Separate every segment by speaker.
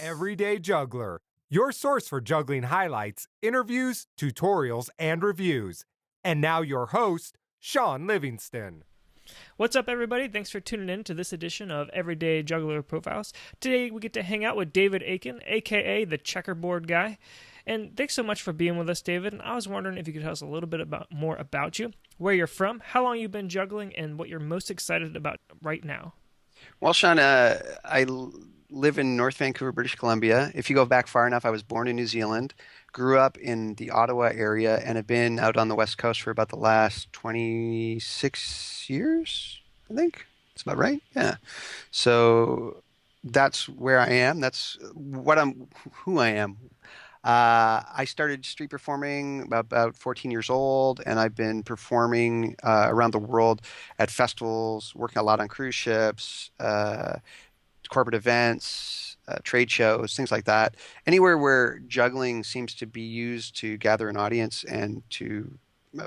Speaker 1: Everyday Juggler, your source for juggling highlights, interviews, tutorials, and reviews. And now your host, Sean Livingston.
Speaker 2: What's up, everybody? Thanks for tuning in to this edition of Everyday Juggler Profiles. Today, we get to hang out with David Aiken, a.k.a. the Checkerboard Guy. And thanks so much for being with us, David. And I was wondering if you could tell us a little bit more about you, where you're from, how long you've been juggling, and what you're most excited about right now.
Speaker 3: Well, Sean, I live in North Vancouver, British Columbia. If you go back far enough, I was born in New Zealand, grew up in the Ottawa area, and have been out on the West Coast for about the last 26 years, I think. That's about right. Yeah. So that's where I am. That's who I am. I started street performing about 14 years old, and I've been performing around the world at festivals, working a lot on cruise ships, corporate events, trade shows, things like that. Anywhere where juggling seems to be used to gather an audience and to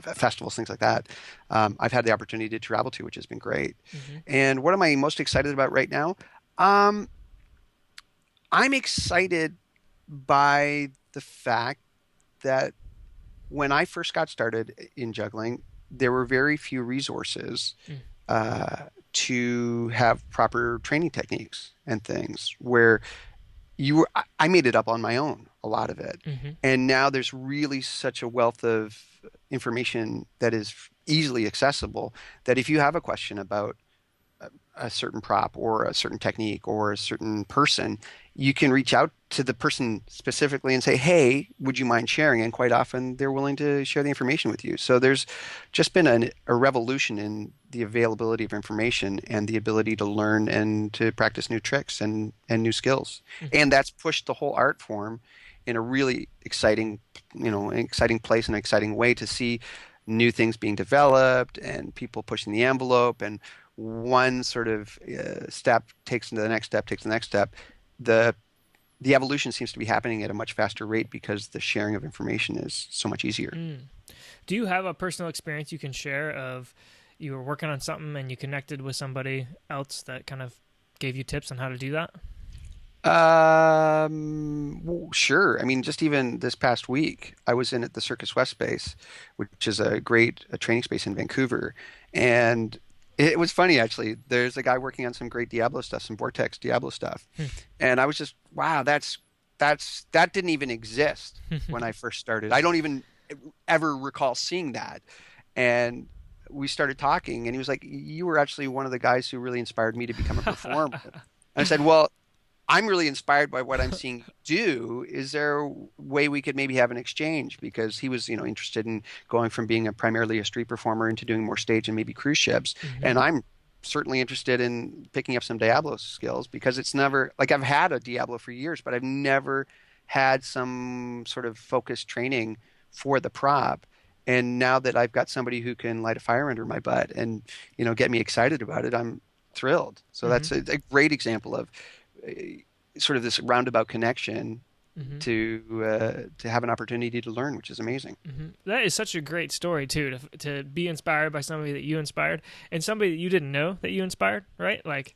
Speaker 3: festivals, things like that. I've had the opportunity to travel to, which has been great. Mm-hmm. And what am I most excited about right now? I'm excited by the fact that when I first got started in juggling, there were very few resources to have proper training techniques and things where I made it up on my own, a lot of it. Mm-hmm. And now there's really such a wealth of information that is easily accessible that if you have a question about a certain prop or a certain technique or a certain person, you can reach out to the person specifically and say, hey, would you mind sharing? And quite often they're willing to share the information with you. So there's just been a revolution in the availability of information and the ability to learn and to practice new tricks and new skills. Mm-hmm. And that's pushed the whole art form in a really exciting place and an exciting way to see new things being developed and people pushing the envelope, and one sort of step takes into the next step, takes the next step. The evolution seems to be happening at a much faster rate because the sharing of information is so much easier.
Speaker 2: Do you have a personal experience you can share of you were working on something and you connected with somebody else that kind of gave you tips on how to do that?
Speaker 3: Well, sure. I mean, just even this past week, I was in at the Circus West space, which is a great training space in Vancouver. And it was funny, actually. There's a guy working on some great Diablo stuff, some Vortex Diablo stuff. And I was just, wow, that didn't even exist when I first started. I don't even ever recall seeing that. And we started talking, and he was like, you were actually one of the guys who really inspired me to become a performer. And I said, well, I'm really inspired by what I'm seeing you do. Is there a way we could maybe have an exchange? Because he was, interested in going from being primarily a street performer into doing more stage and maybe cruise ships. Mm-hmm. And I'm certainly interested in picking up some Diablo skills, because it's never, like, I've had a Diablo for years, but I've never had some sort of focused training for the prop. And now that I've got somebody who can light a fire under my butt and, get me excited about it, I'm thrilled. So that's a great example of sort of this roundabout connection to have an opportunity to learn, which is amazing.
Speaker 2: Mm-hmm. That is such a great story too, to be inspired by somebody that you inspired and somebody that you didn't know that you inspired, right? Like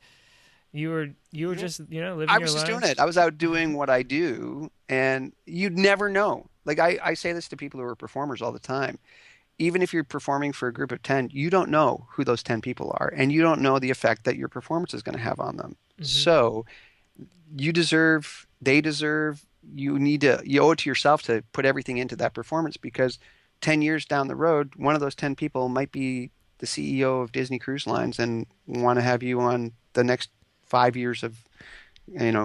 Speaker 2: you were just living your life.
Speaker 3: I was just doing it. I was out doing what I do, and you'd never know. Like I say this to people who are performers all the time. Even if you're performing for a group of 10, you don't know who those 10 people are, and you don't know the effect that your performance is going to have on them. Mm-hmm. So you deserve, they deserve, you owe it to yourself to put everything into that performance, because 10 years down the road, one of those 10 people might be the CEO of Disney Cruise Lines and want to have you on the next 5 years of,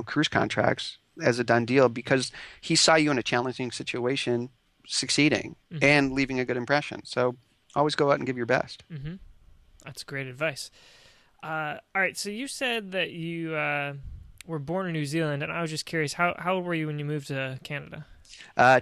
Speaker 3: cruise contracts as a done deal, because he saw you in a challenging situation succeeding and leaving a good impression. So always go out and give your best.
Speaker 2: Mm-hmm. That's great advice. All right. So you said that you were born in New Zealand, and I was just curious, how old were you when you moved to Canada?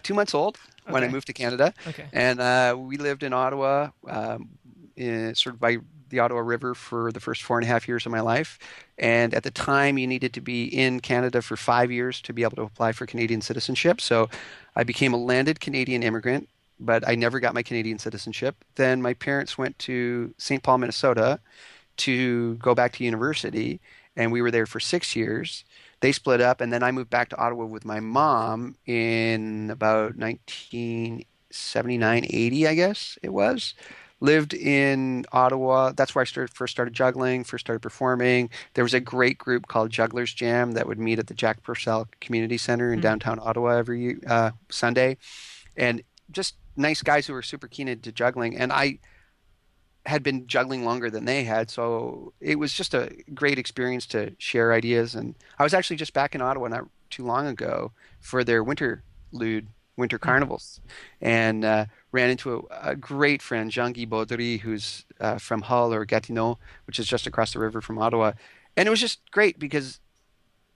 Speaker 3: 2 months old when I moved to Canada.
Speaker 2: Okay.
Speaker 3: And we lived in Ottawa, sort of by the Ottawa River, for the first 4.5 years of my life. And at the time, you needed to be in Canada for 5 years to be able to apply for Canadian citizenship. So I became a landed Canadian immigrant, but I never got my Canadian citizenship. Then my parents went to St. Paul, Minnesota, to go back to university, and we were there for 6 years. They split up, and then I moved back to Ottawa with my mom in about 1979, 80, I guess it was. Lived in Ottawa. That's where I first started juggling, first started performing. There was a great group called Jugglers Jam that would meet at the Jack Purcell Community Center in downtown Ottawa every Sunday. And just nice guys who were super keen into juggling. And I had been juggling longer than they had, so it was just a great experience to share ideas. And I was actually just back in Ottawa not too long ago for their winter carnivals, and ran into a great friend, Jean-Guy Baudry, who's from Hull or Gatineau, which is just across the river from Ottawa. And it was just great because,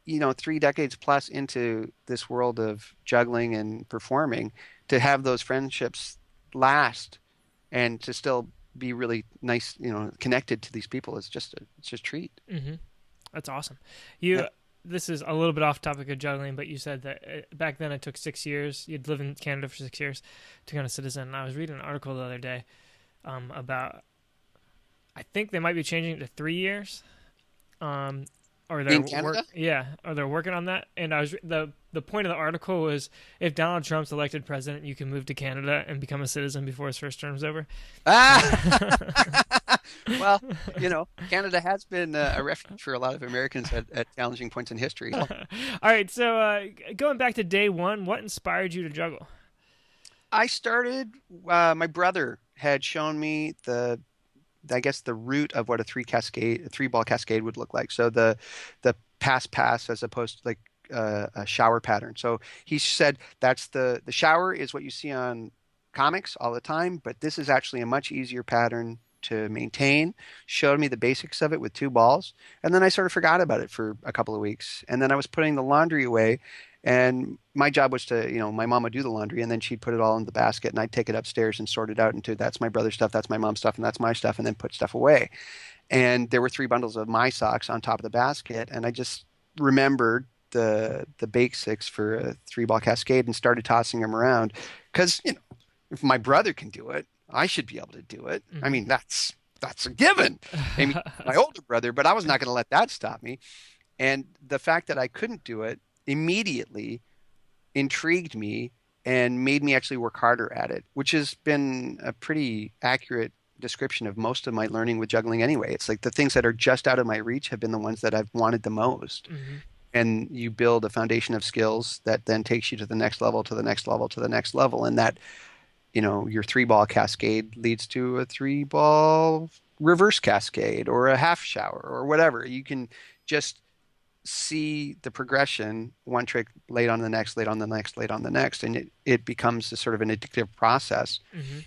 Speaker 3: 3 decades plus into this world of juggling and performing, to have those friendships last and to still be really nice, connected to these people is it's just a treat.
Speaker 2: Mm-hmm. That's awesome.
Speaker 3: Yeah.
Speaker 2: This is a little bit off topic of juggling, but you said that back then it took 6 years. You'd lived in Canada for 6 years to become a citizen. And I was reading an article the other day about, I think they might be changing it to 3 years. Or they're
Speaker 3: In Canada?
Speaker 2: or they're working on that. And I was the point of the article was, if Donald Trump's elected president, you can move to Canada and become a citizen before his first term's over.
Speaker 3: Well, Canada has been a refuge for a lot of Americans at challenging points in history.
Speaker 2: All right, so going back to day one, what inspired you to juggle?
Speaker 3: I started. My brother had shown me the root of what a three-ball cascade would look like. So the pass as opposed to like a shower pattern. So he said that's the shower is what you see on comics all the time, but this is actually a much easier pattern to maintain. Showed me the basics of it with 2 balls, and then I sort of forgot about it for a couple of weeks. And then I was putting the laundry away, and my job was to, my mom would do the laundry, and then she'd put it all in the basket, and I'd take it upstairs and sort it out into that's my brother's stuff, that's my mom's stuff, and that's my stuff, and then put stuff away. And there were 3 bundles of my socks on top of the basket, and I just remembered the basics for a 3-ball cascade and started tossing them around because, if my brother can do it, I should be able to do it. I mean, that's a given. I mean, my older brother, but I was not going to let that stop me. And the fact that I couldn't do it immediately intrigued me and made me actually work harder at it, which has been a pretty accurate description of most of my learning with juggling anyway. It's like the things that are just out of my reach have been the ones that I've wanted the most. Mm-hmm. And you build a foundation of skills that then takes you to the next level, to the next level, to the next level. And that, your 3-ball cascade leads to a 3-ball reverse cascade or a half shower or whatever. You can just see the progression, one trick laid on the next, laid on the next, laid on the next, and it becomes a sort of an addictive process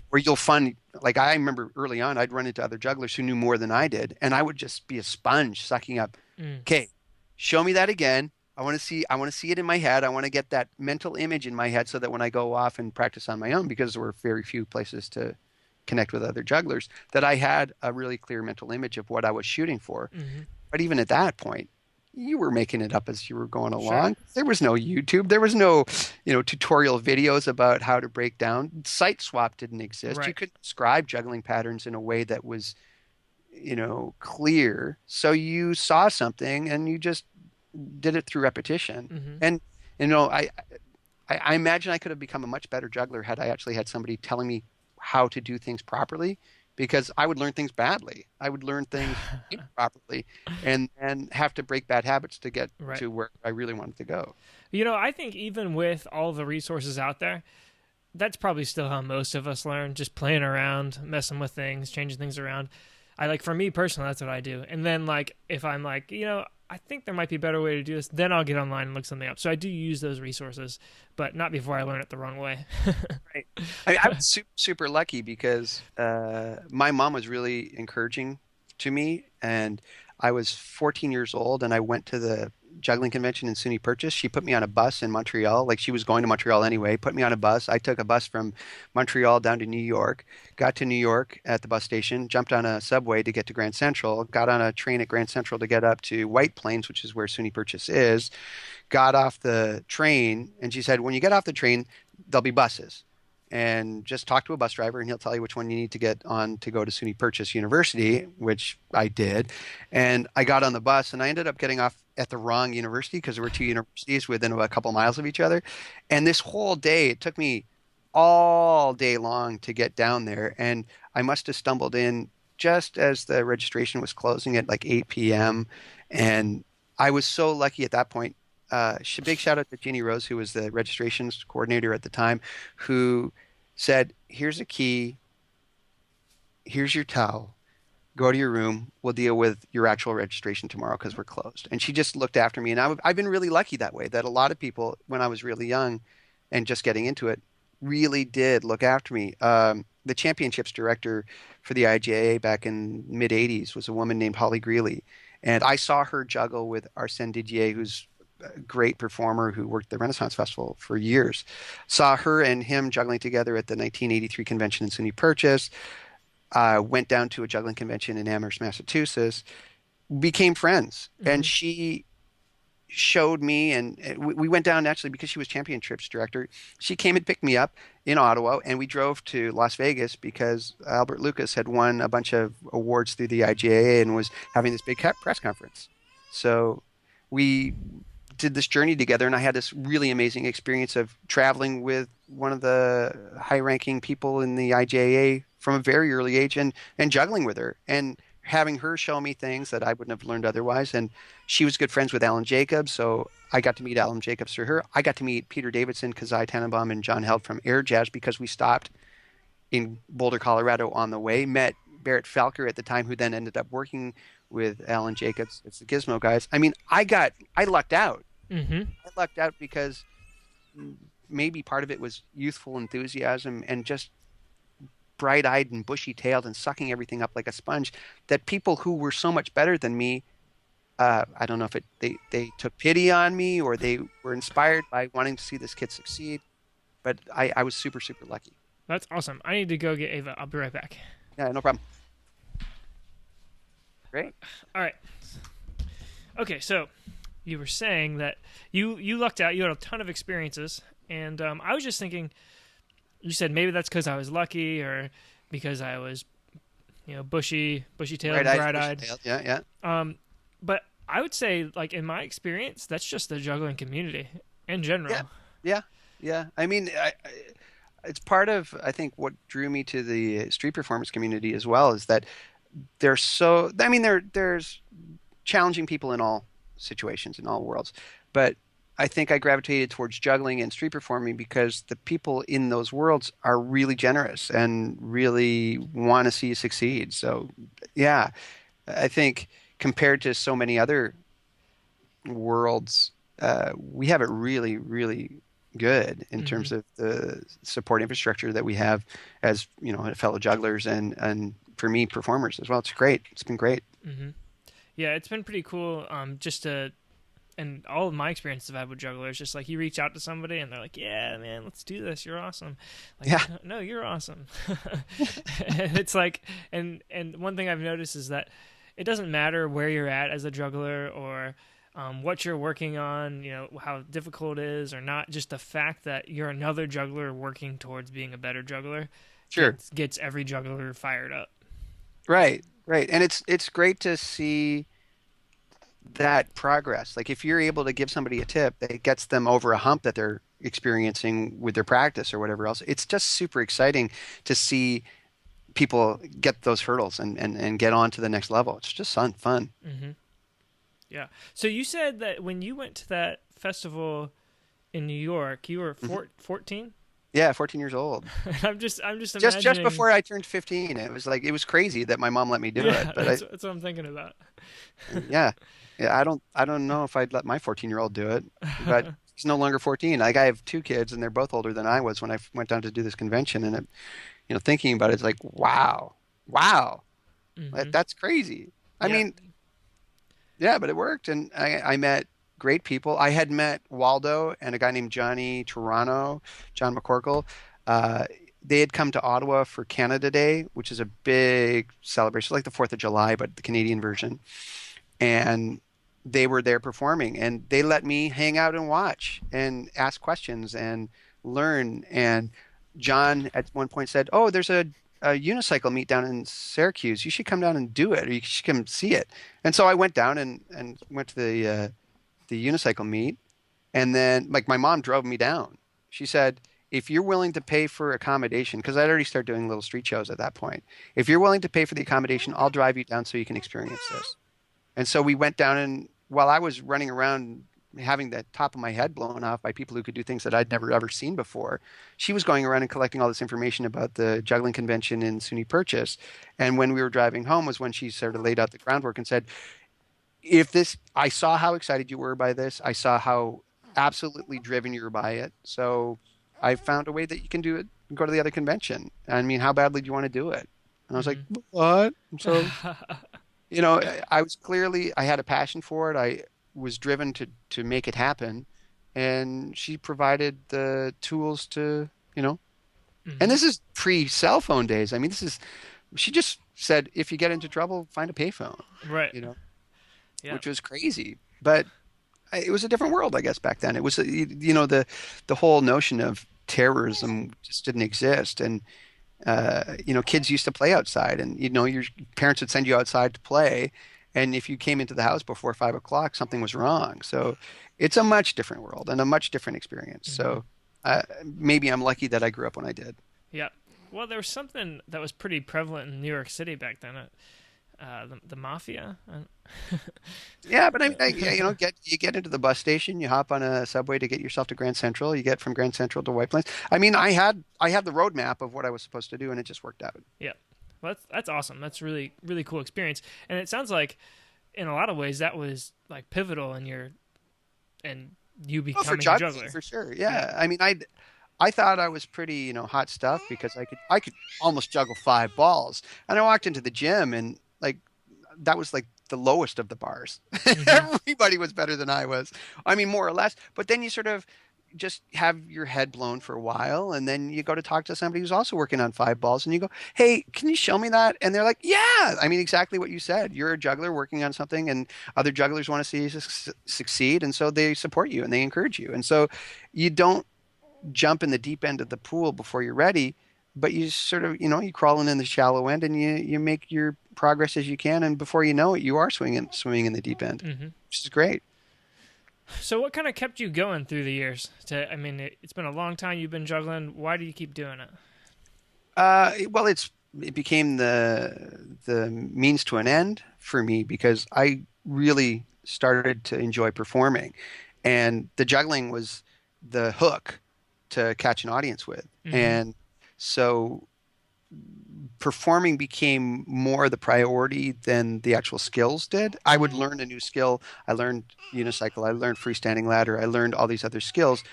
Speaker 3: where you'll find, like I remember early on, I'd run into other jugglers who knew more than I did, and I would just be a sponge sucking up, okay, show me that again. I want to see it in my head. I want to get that mental image in my head so that when I go off and practice on my own, because there were very few places to connect with other jugglers, that I had a really clear mental image of what I was shooting for. Mm-hmm. But even at that point, you were making it up as you were going along. Sure. There was no YouTube. There was no, tutorial videos about how to break down. Site swap didn't exist. Right. You could describe juggling patterns in a way that was, clear. So you saw something and you just did it through repetition. Mm-hmm. And, I imagine I could have become a much better juggler had I actually had somebody telling me how to do things properly, because I would learn things badly. I would learn things improperly and have to break bad habits to get to where I really wanted to go.
Speaker 2: I think even with all the resources out there, that's probably still how most of us learn, just playing around, messing with things, changing things around. For me personally, that's what I do. And then if I'm I think there might be a better way to do this, then I'll get online and look something up. So I do use those resources, but not before I learn it the wrong way.
Speaker 3: Right. I was super lucky because my mom was really encouraging to me, and I was 14 years old, and I went to the juggling convention in SUNY Purchase. She put me on a bus in Montreal. Like, she was going to Montreal anyway, put me on a bus. I took a bus from Montreal down to New York, got to New York at the bus station, jumped on a subway to get to Grand Central, got on a train at Grand Central to get up to White Plains, which is where SUNY Purchase is, got off the train, and she said, when you get off the train, there'll be buses. and just talk to a bus driver, and he'll tell you which one you need to get on to go to SUNY Purchase University, which I did. And I got on the bus, and I ended up getting off at the wrong university because there were two universities within about a couple miles of each other. And this whole day, it took me all day long to get down there. And I must have stumbled in just as the registration was closing at like 8 p.m. And I was so lucky at that point. Big shout out to Ginny Rose, who was the registrations coordinator at the time, who said, here's a key, here's your towel, go to your room, we'll deal with your actual registration tomorrow because we're closed. And she just looked after me. And I've been really lucky that way, that a lot of people, when I was really young and just getting into it, really did look after me. The championships director for the IJA back in mid-'80s was a woman named Holly Greeley. And I saw her juggle with Arsène Didier, who's a great performer who worked at the Renaissance Festival for years. Saw her and him juggling together at the 1983 convention in SUNY Purchase. Went down to a juggling convention in Amherst, Massachusetts. Became friends. Mm-hmm. And she showed me, and we went down actually because she was championships director. She came and picked me up in Ottawa, and we drove to Las Vegas because Albert Lucas had won a bunch of awards through the IGA and was having this big press conference. So we did this journey together, and I had this really amazing experience of traveling with one of the high-ranking people in the IJA from a very early age and juggling with her and having her show me things that I wouldn't have learned otherwise. And she was good friends with Alan Jacobs, so I got to meet Alan Jacobs through her. I got to meet Peter Davison, Kezia Tenenbaum, and John Held from Airjazz because we stopped in Boulder, Colorado on the way. Met Barrett Felker at the time, who then ended up working with Alan Jacobs. It's the Gizmo Guys. I mean, I lucked out.
Speaker 2: Mm-hmm.
Speaker 3: I lucked out because maybe part of it was youthful enthusiasm and just bright-eyed and bushy-tailed and sucking everything up like a sponge, that people who were so much better than me, I don't know if they took pity on me or they were inspired by wanting to see this kid succeed, but I was super, super lucky.
Speaker 2: That's awesome. I need to go get Ava. I'll be right back.
Speaker 3: Yeah, no problem. Great.
Speaker 2: All right. Okay, so you were saying that you lucked out. You had a ton of experiences, and I was just thinking, you said maybe that's because I was lucky or because I was, bushy-tailed, bright-eyed.
Speaker 3: Yeah.
Speaker 2: But I would say, like, in my experience, that's just the juggling community in general.
Speaker 3: Yeah. I mean, it's part of, I think, what drew me to the street performance community as well is that there's challenging people in all situations, in all worlds. But I think I gravitated towards juggling and street performing because the people in those worlds are really generous and really want to see you succeed. So, yeah, I think compared to so many other worlds, we have it really, really good in terms of the support infrastructure that we have as, fellow jugglers and for me, performers as well. It's great. It's been great.
Speaker 2: Mm-hmm. Yeah, it's been pretty cool and all of my experiences I've had with jugglers, just like you reach out to somebody and they're like, yeah, man, let's do this. You're awesome. Like,
Speaker 3: yeah.
Speaker 2: No, you're awesome. And it's like, and one thing I've noticed is that it doesn't matter where you're at as a juggler or what you're working on, how difficult it is or not. Just the fact that you're another juggler working towards being a better juggler gets every juggler fired up. Right.
Speaker 3: And it's great to see that progress. Like if you're able to give somebody a tip that gets them over a hump that they're experiencing with their practice or whatever else, it's just super exciting to see people get those hurdles and get on to the next level. It's just fun.
Speaker 2: Mm-hmm. Yeah. So you said that when you went to that festival in New York, you were 14?
Speaker 3: Yeah, 14 years old.
Speaker 2: I'm just imagining.
Speaker 3: Just before I turned 15. It was crazy that my mom let me do it. But
Speaker 2: that's what I'm thinking about.
Speaker 3: Yeah, I don't know if I'd let my 14-year-old do it, but he's no longer 14. Like I have two kids, and they're both older than I was when I went down to do this convention. And thinking about it, it's like, wow,
Speaker 2: mm-hmm.
Speaker 3: That's crazy. I mean, yeah, but it worked, and I met great people. I had met Waldo and a guy named John McCorkle. They had come to Ottawa for Canada Day, which is a big celebration, like the 4th of July, but the Canadian version. And they were there performing, and they let me hang out and watch and ask questions and learn. And John at one point said, "Oh, there's a unicycle meet down in Syracuse. You should come down and do it, or you should come see it." And so I went down and went to the unicycle meet, and then like my mom drove me down. She said, "If you're willing to pay for accommodation, because I'd already started doing little street shows at that point, if you're willing to pay for the accommodation, I'll drive you down so you can experience this." And so we went down, and while I was running around having the top of my head blown off by people who could do things that I'd never ever seen before, she was going around and collecting all this information about the juggling convention in SUNY Purchase. And when we were driving home was when she sort of laid out the groundwork and said, I saw how excited you were by this. I saw how absolutely driven you were by it. So I found a way that you can do it and go to the other convention. I mean, how badly do you want to do it? And I was like, what? And so, I had a passion for it. I was driven to make it happen. And she provided the tools to, and this is pre-cell phone days. I mean, she just said, if you get into trouble, find a payphone.
Speaker 2: Right.
Speaker 3: Yeah. Which was crazy. But it was a different world, I guess, back then. It was, the whole notion of terrorism just didn't exist. And, kids used to play outside, and, your parents would send you outside to play. And if you came into the house before 5 o'clock, something was wrong. So it's a much different world and a much different experience. So maybe I'm lucky that I grew up when I did.
Speaker 2: Yeah. Well, there was something that was pretty prevalent in New York City back then. The mafia.
Speaker 3: Yeah, but I mean, you get into the bus station, you hop on a subway to get yourself to Grand Central, you get from Grand Central to White Plains. I mean, I had the roadmap of what I was supposed to do, and it just worked out.
Speaker 2: Yeah, well, that's awesome. That's really really cool experience, and it sounds like in a lot of ways that was like pivotal in you becoming a juggler.
Speaker 3: For sure. Yeah. I mean, I thought I was pretty hot stuff because I could almost juggle 5 balls, and I walked into the gym and like that was like the lowest of the bars. Everybody was better than I was. I mean, more or less. But then you sort of just have your head blown for a while, and then you go to talk to somebody who's also working on 5 balls, and you go, "Hey, can you show me that?" And they're like, "Yeah." I mean, exactly what you said. You're a juggler working on something, and other jugglers want to see you succeed, and so they support you and they encourage you. And so you don't jump in the deep end of the pool before you're ready, but you sort of, you crawl in the shallow end, and you make your progress as you can, and before you know it, you are swimming in the deep end, which is great.
Speaker 2: So what kind of kept you going through the years? It's been a long time you've been juggling. Why do you keep doing it?
Speaker 3: Well, it became the means to an end for me because I really started to enjoy performing, and the juggling was the hook to catch an audience with. And so performing became more the priority than the actual skills did. I would learn a new skill. I learned unicycle. I learned freestanding ladder. I learned all these other skills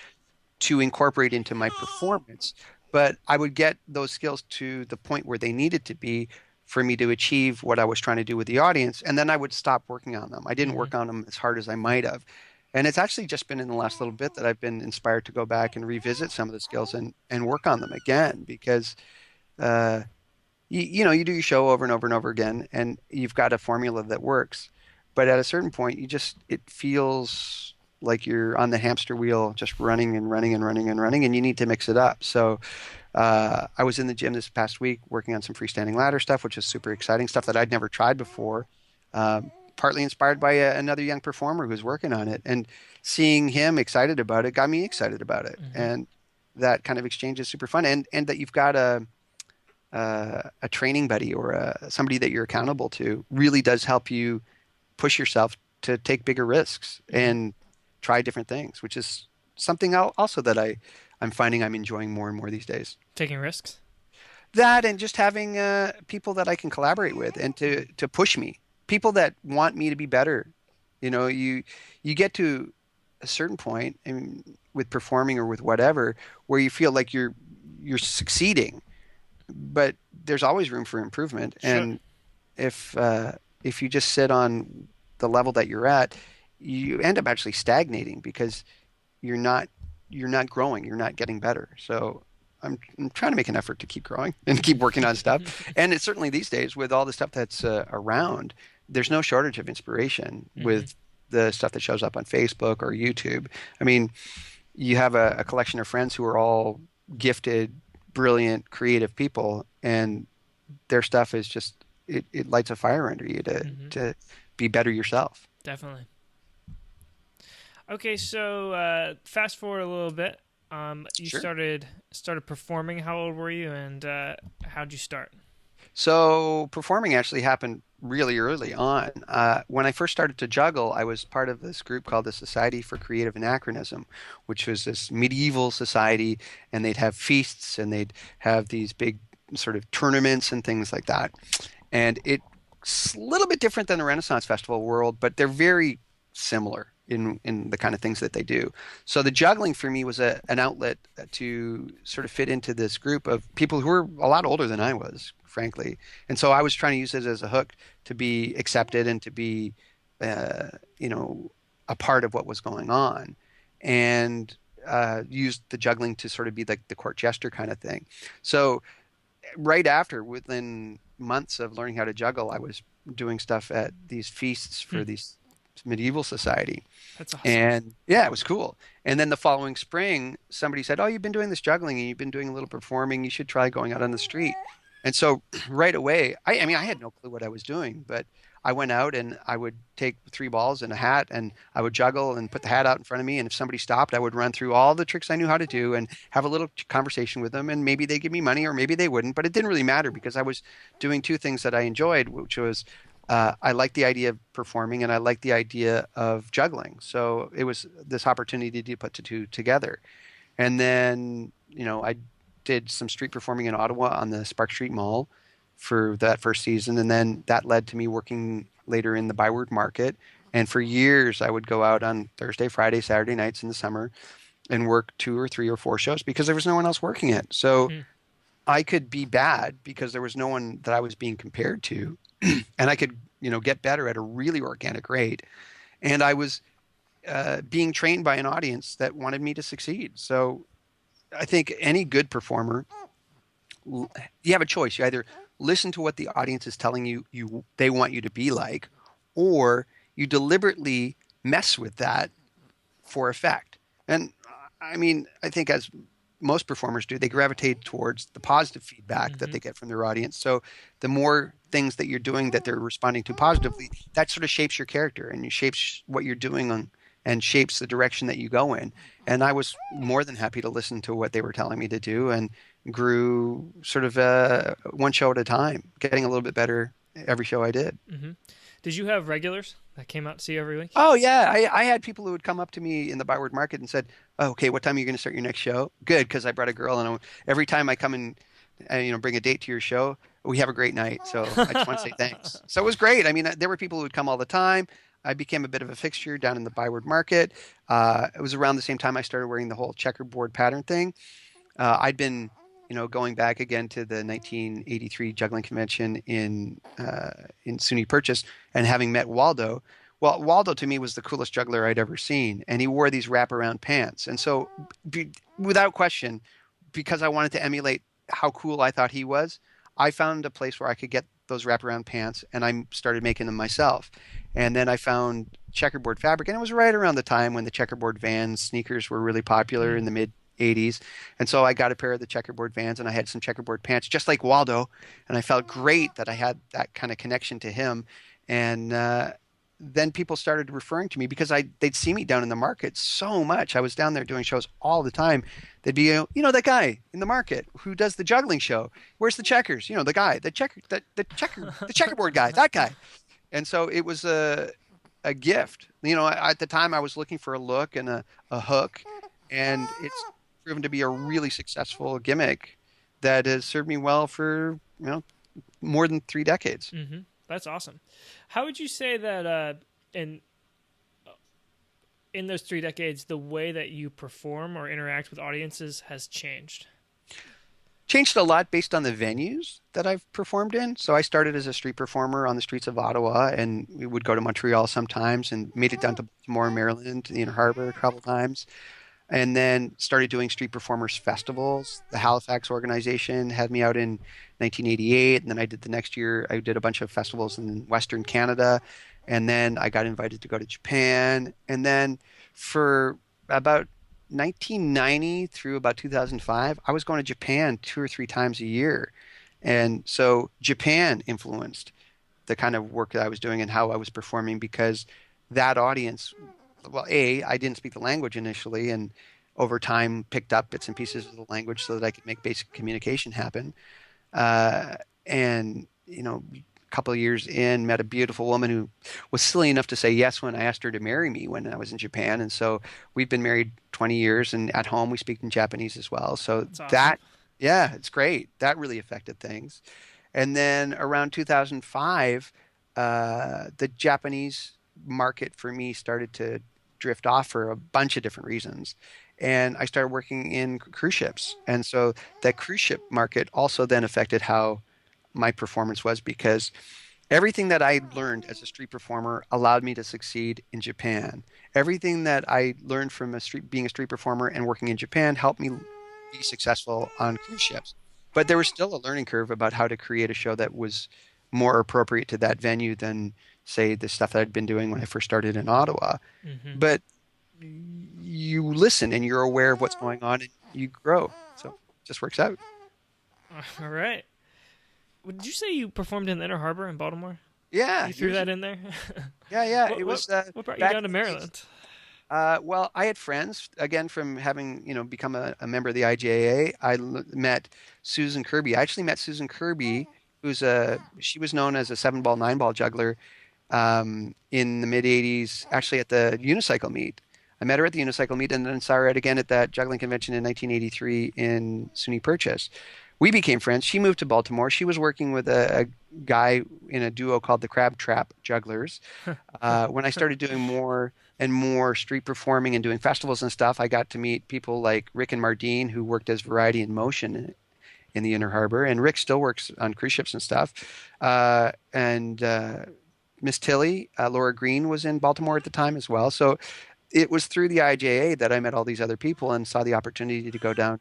Speaker 3: to incorporate into my performance. But I would get those skills to the point where they needed to be for me to achieve what I was trying to do with the audience. And then I would stop working on them. I didn't work on them as hard as I might have. And it's actually just been in the last little bit that I've been inspired to go back and revisit some of the skills and work on them again because you do your show over and over and over again, and you've got a formula that works. But at a certain point, it feels like you're on the hamster wheel, just running and running and running and running, and you need to mix it up. So I was in the gym this past week working on some freestanding ladder stuff, which is super exciting stuff that I'd never tried before. Partly inspired by another young performer who's working on it, and seeing him excited about it got me excited about it. And that kind of exchange is super fun. And that you've got a training buddy or somebody that you're accountable to really does help you push yourself to take bigger risks and try different things, which is something also that I'm finding I'm enjoying more and more these days.
Speaker 2: Taking risks?
Speaker 3: That, and just having people that I can collaborate with and to push me. People that want me to be better. You get to a certain point with performing or with whatever where you feel like you're succeeding, but there's always room for improvement. Sure. And if you just sit on the level that you're at, you end up actually stagnating because you're not growing, you're not getting better. So I'm trying to make an effort to keep growing and keep working on stuff. And it's certainly these days with all the stuff that's around, there's no shortage of inspiration with the stuff that shows up on Facebook or YouTube. I mean, you have a collection of friends who are all gifted brilliant, creative people, and their stuff is just it lights a fire under you to be better yourself.
Speaker 2: Definitely. Okay, so fast forward a little bit. You
Speaker 3: Sure.
Speaker 2: started performing. How old were you, and how'd you start?
Speaker 3: So performing actually happened really early on. When I first started to juggle, I was part of this group called the Society for Creative Anachronism, which was this medieval society, and they'd have feasts and they'd have these big sort of tournaments and things like that. And it's a little bit different than the Renaissance Festival world, but they're very similar in the kind of things that they do. So the juggling for me was an outlet to sort of fit into this group of people who were a lot older than I was, frankly. And so I was trying to use it as a hook to be accepted and to be, a part of what was going on, and used the juggling to sort of be like the court jester kind of thing. So right after, within months of learning how to juggle, I was doing stuff at these feasts for these medieval society.
Speaker 2: That's awesome.
Speaker 3: And yeah, it was cool. And then the following spring, somebody said, "Oh, you've been doing this juggling and you've been doing a little performing. You should try going out on the street." And so right away, I mean, I had no clue what I was doing, but I went out and I would take 3 balls and a hat and I would juggle and put the hat out in front of me. And if somebody stopped, I would run through all the tricks I knew how to do and have a little conversation with them. And maybe they'd give me money or maybe they wouldn't, but it didn't really matter because I was doing 2 things that I enjoyed, which was I liked the idea of performing and I liked the idea of juggling. So it was this opportunity to put the 2 together. And then, I did some street performing in Ottawa on the Spark Street Mall for that first season. And then that led to me working later in the Byward Market. And for years, I would go out on Thursday, Friday, Saturday nights in the summer and work 2 or 3 or 4 shows because there was no one else working it. So I could be bad because there was no one that I was being compared to. And I could, get better at a really organic rate. And I was being trained by an audience that wanted me to succeed. So I think any good performer, you have a choice. You either listen to what the audience is telling you they want you to be like, or you deliberately mess with that for effect. And I mean, I think as most performers do, they gravitate towards the positive feedback that they get from their audience. So the more things that you're doing that they're responding to positively, that sort of shapes your character and shapes what you're doing and shapes the direction that you go in. And I was more than happy to listen to what they were telling me to do and grew sort of one show at a time, getting a little bit better every show I did.
Speaker 2: Did you have regulars that came out to see you every week?
Speaker 3: Oh, yeah. I had people who would come up to me in the Byward Market and said, "Oh, okay, what time are you going to start your next show?" Good, because I brought a girl, and every time I come and bring a date to your show, we have a great night. So I just want to say thanks. So it was great. I mean, there were people who would come all the time. I became a bit of a fixture down in the Byward Market. It was around the same time I started wearing the whole checkerboard pattern thing. I'd been, going back again to the 1983 juggling convention in SUNY Purchase and having met Waldo. Well, Waldo to me was the coolest juggler I'd ever seen, and he wore these wraparound pants. And so, without question, because I wanted to emulate how cool I thought he was, I found a place where I could get those wraparound pants, and I started making them myself. And then I found checkerboard fabric, and it was right around the time when the checkerboard Vans sneakers were really popular in the mid 80s. And so I got a pair of the checkerboard Vans, and I had some checkerboard pants, just like Waldo. And I felt great that I had that kind of connection to him. And then people started referring to me because they'd see me down in the market so much. I was down there doing shows all the time. They'd be, that guy in the market who does the juggling show. Where's the checkers? The guy, the checkerboard guy, that guy. And so it was a gift. At the time I was looking for a look and a hook, and it's proven to be a really successful gimmick that has served me well for, more than 3 decades.
Speaker 2: Mm-hmm. That's awesome. How would you say that in those 3 decades, the way that you perform or interact with audiences has changed?
Speaker 3: Changed a lot based on the venues that I've performed in. So I started as a street performer on the streets of Ottawa, and we would go to Montreal sometimes and made it down to Baltimore, Maryland, to the Inner Harbor a couple times. And then started doing street performers festivals. The Halifax organization had me out in 1988. And then I did the next year, I did a bunch of festivals in Western Canada. And then I got invited to go to Japan. And then for about 1990 through about 2005, I was going to Japan 2 or 3 times a year. And so Japan influenced the kind of work that I was doing and how I was performing because that audience, well, I didn't speak the language initially, and over time picked up bits and pieces of the language so that I could make basic communication happen. And, a couple of years in, met a beautiful woman who was silly enough to say yes when I asked her to marry me when I was in Japan. And so we've been married 20 years, and at home we speak in Japanese as well. So
Speaker 2: That's awesome.
Speaker 3: yeah, it's great. That really affected things. And then around 2005, the Japanese market for me started to drift off for a bunch of different reasons. And I started working in cruise ships. And so that cruise ship market also then affected how my performance was because everything that I learned as a street performer allowed me to succeed in Japan. Everything that I learned from being a street performer and working in Japan helped me be successful on cruise ships. But there was still a learning curve about how to create a show that was more appropriate to that venue than, say, the stuff that I'd been doing when I first started in Ottawa.
Speaker 2: Mm-hmm.
Speaker 3: But you listen and you're aware of what's going on and you grow. So it just works out.
Speaker 2: All right. Did you say you performed in the Inner Harbor in Baltimore?
Speaker 3: Yeah.
Speaker 2: You threw that in there?
Speaker 3: Yeah.
Speaker 2: What,
Speaker 3: It was
Speaker 2: what brought you
Speaker 3: back
Speaker 2: down to
Speaker 3: in the days.
Speaker 2: Maryland?
Speaker 3: Well, I had friends again from having become a member of the IJA. Met Susan Kirby. I actually met Susan Kirby, she was known as a 7-ball, 9-ball juggler in the mid '80s. Actually, at the unicycle meet, I met her at the unicycle meet, and then saw her again at that juggling convention in 1983 in SUNY Purchase. We became friends. She moved to Baltimore. She was working with a guy in a duo called the Crab Trap Jugglers. When I started doing more and more street performing and doing festivals and stuff, I got to meet people like Rick and Mardine, who worked as Variety in Motion in the Inner Harbor. And Rick still works on cruise ships and stuff. And Miss Tilly, Laura Green, was in Baltimore at the time as well. So it was through the IJA that I met all these other people and saw the opportunity to go down,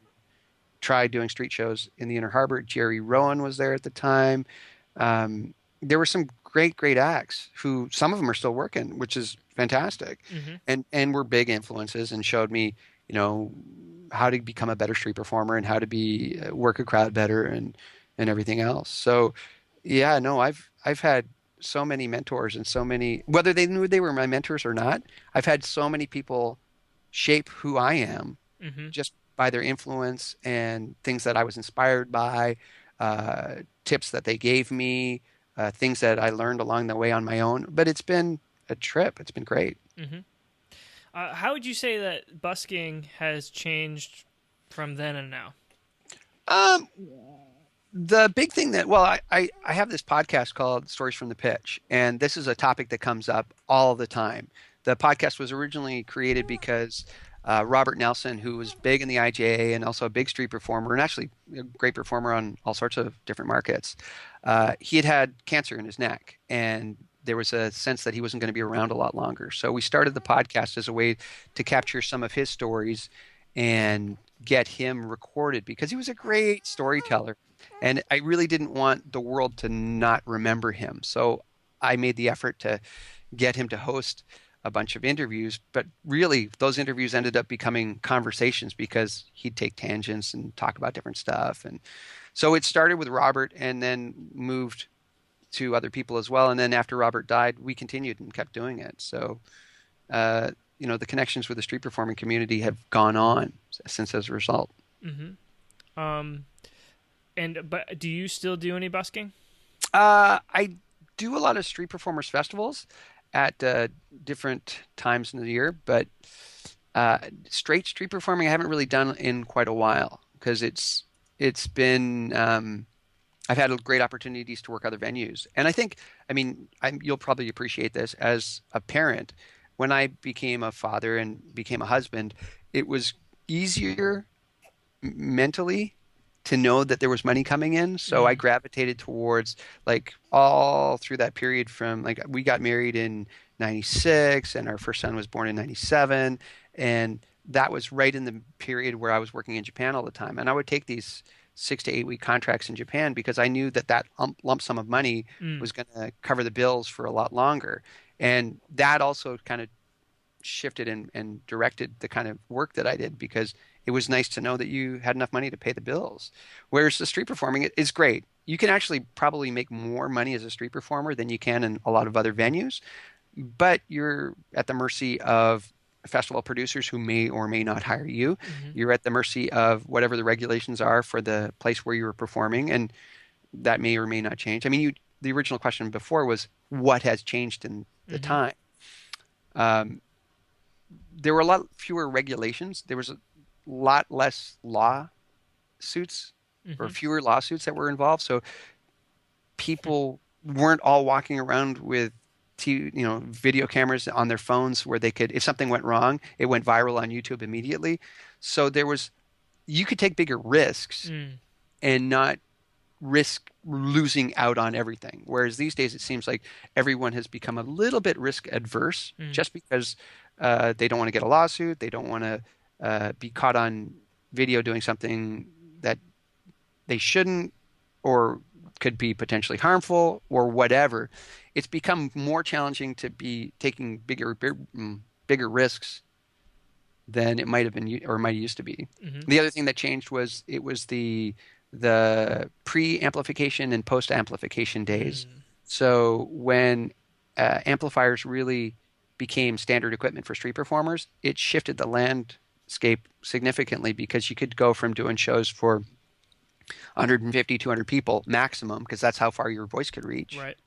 Speaker 3: try doing street shows in the Inner Harbor. Jerry Rowan was there at the time. There were some great acts who some of them are still working, which is fantastic,
Speaker 2: Mm-hmm.
Speaker 3: and were big influences and showed me, how to become a better street performer and how to be work a crowd better and everything else. So, yeah, no, I've had so many mentors and so many, whether they knew they were my mentors or not, I've had so many people shape who I am
Speaker 2: Mm-hmm.
Speaker 3: just by their influence and things that I was inspired by, tips that they gave me, things that I learned along the way on my own. But it's been a trip. It's been great.
Speaker 2: Mm-hmm. How would you say that busking has changed from then and now?
Speaker 3: Um, the big thing that, well, I have this podcast called Stories from the Pitch, and this is a topic that comes up all the time. The podcast was originally created because Robert Nelson, who was big in the IJA and also a big street performer and actually a great performer on all sorts of different markets, he had cancer in his neck, and there was a sense that he wasn't going to be around a lot longer. So we started the podcast as a way to capture some of his stories and get him recorded because he was a great storyteller. And I really didn't want the world to not remember him. So I made the effort to get him to host a bunch of interviews, but really those interviews ended up becoming conversations because he'd take tangents and talk about different stuff. And so it started with Robert and then moved to other people as well. And then after Robert died, we continued and kept doing it. So, the connections with the street performing community have gone on since as a result.
Speaker 2: Mm-hmm. But do you still do any busking?
Speaker 3: I do a lot of street performers festivals at different times in the year, but straight street performing I haven't really done in quite a while because it's been I've had great opportunities to work other venues. And I think, you'll probably appreciate this as a parent. When I became a father and became a husband, it was easier mentally to know that there was money coming in. So I
Speaker 2: Mm.
Speaker 3: gravitated towards like all through that period from like we got married in 96 and our first son was born in 97. And that was right in the period where I was working in Japan all the time. And I would take these 6 to 8 week contracts in Japan because I knew that lump sum of money
Speaker 2: Mm.
Speaker 3: was going to cover the bills for a lot longer. And that also kind of shifted and directed the kind of work that I did, because it was nice to know that you had enough money to pay the bills. Whereas the street performing is great. You can actually probably make more money as a street performer than you can in a lot of other venues, but you're at the mercy of festival producers who may or may not hire you. You're at the mercy of whatever the regulations are for the place where you were performing, and that may or may not change. I mean, the original question before was what has changed in the time. There were a lot fewer regulations. There was a lot less lawsuits or fewer lawsuits that were involved. So people weren't all walking around with video cameras on their phones where they could, if something went wrong, it went viral on YouTube immediately. So you could take bigger risks and not risk losing out on everything. Whereas these days it seems like everyone has become a little bit risk adverse just because they don't want to get a lawsuit. They don't want to be caught on video doing something that they shouldn't or could be potentially harmful or whatever. It's become more challenging to be taking bigger risks than it might have been or might used to be. The other thing that changed was it was the pre-amplification and post-amplification days. So when amplifiers really became standard equipment for street performers, it shifted the landscape significantly, because you could go from doing shows for 150, 200 people maximum, because that's how far your voice could reach,
Speaker 2: right,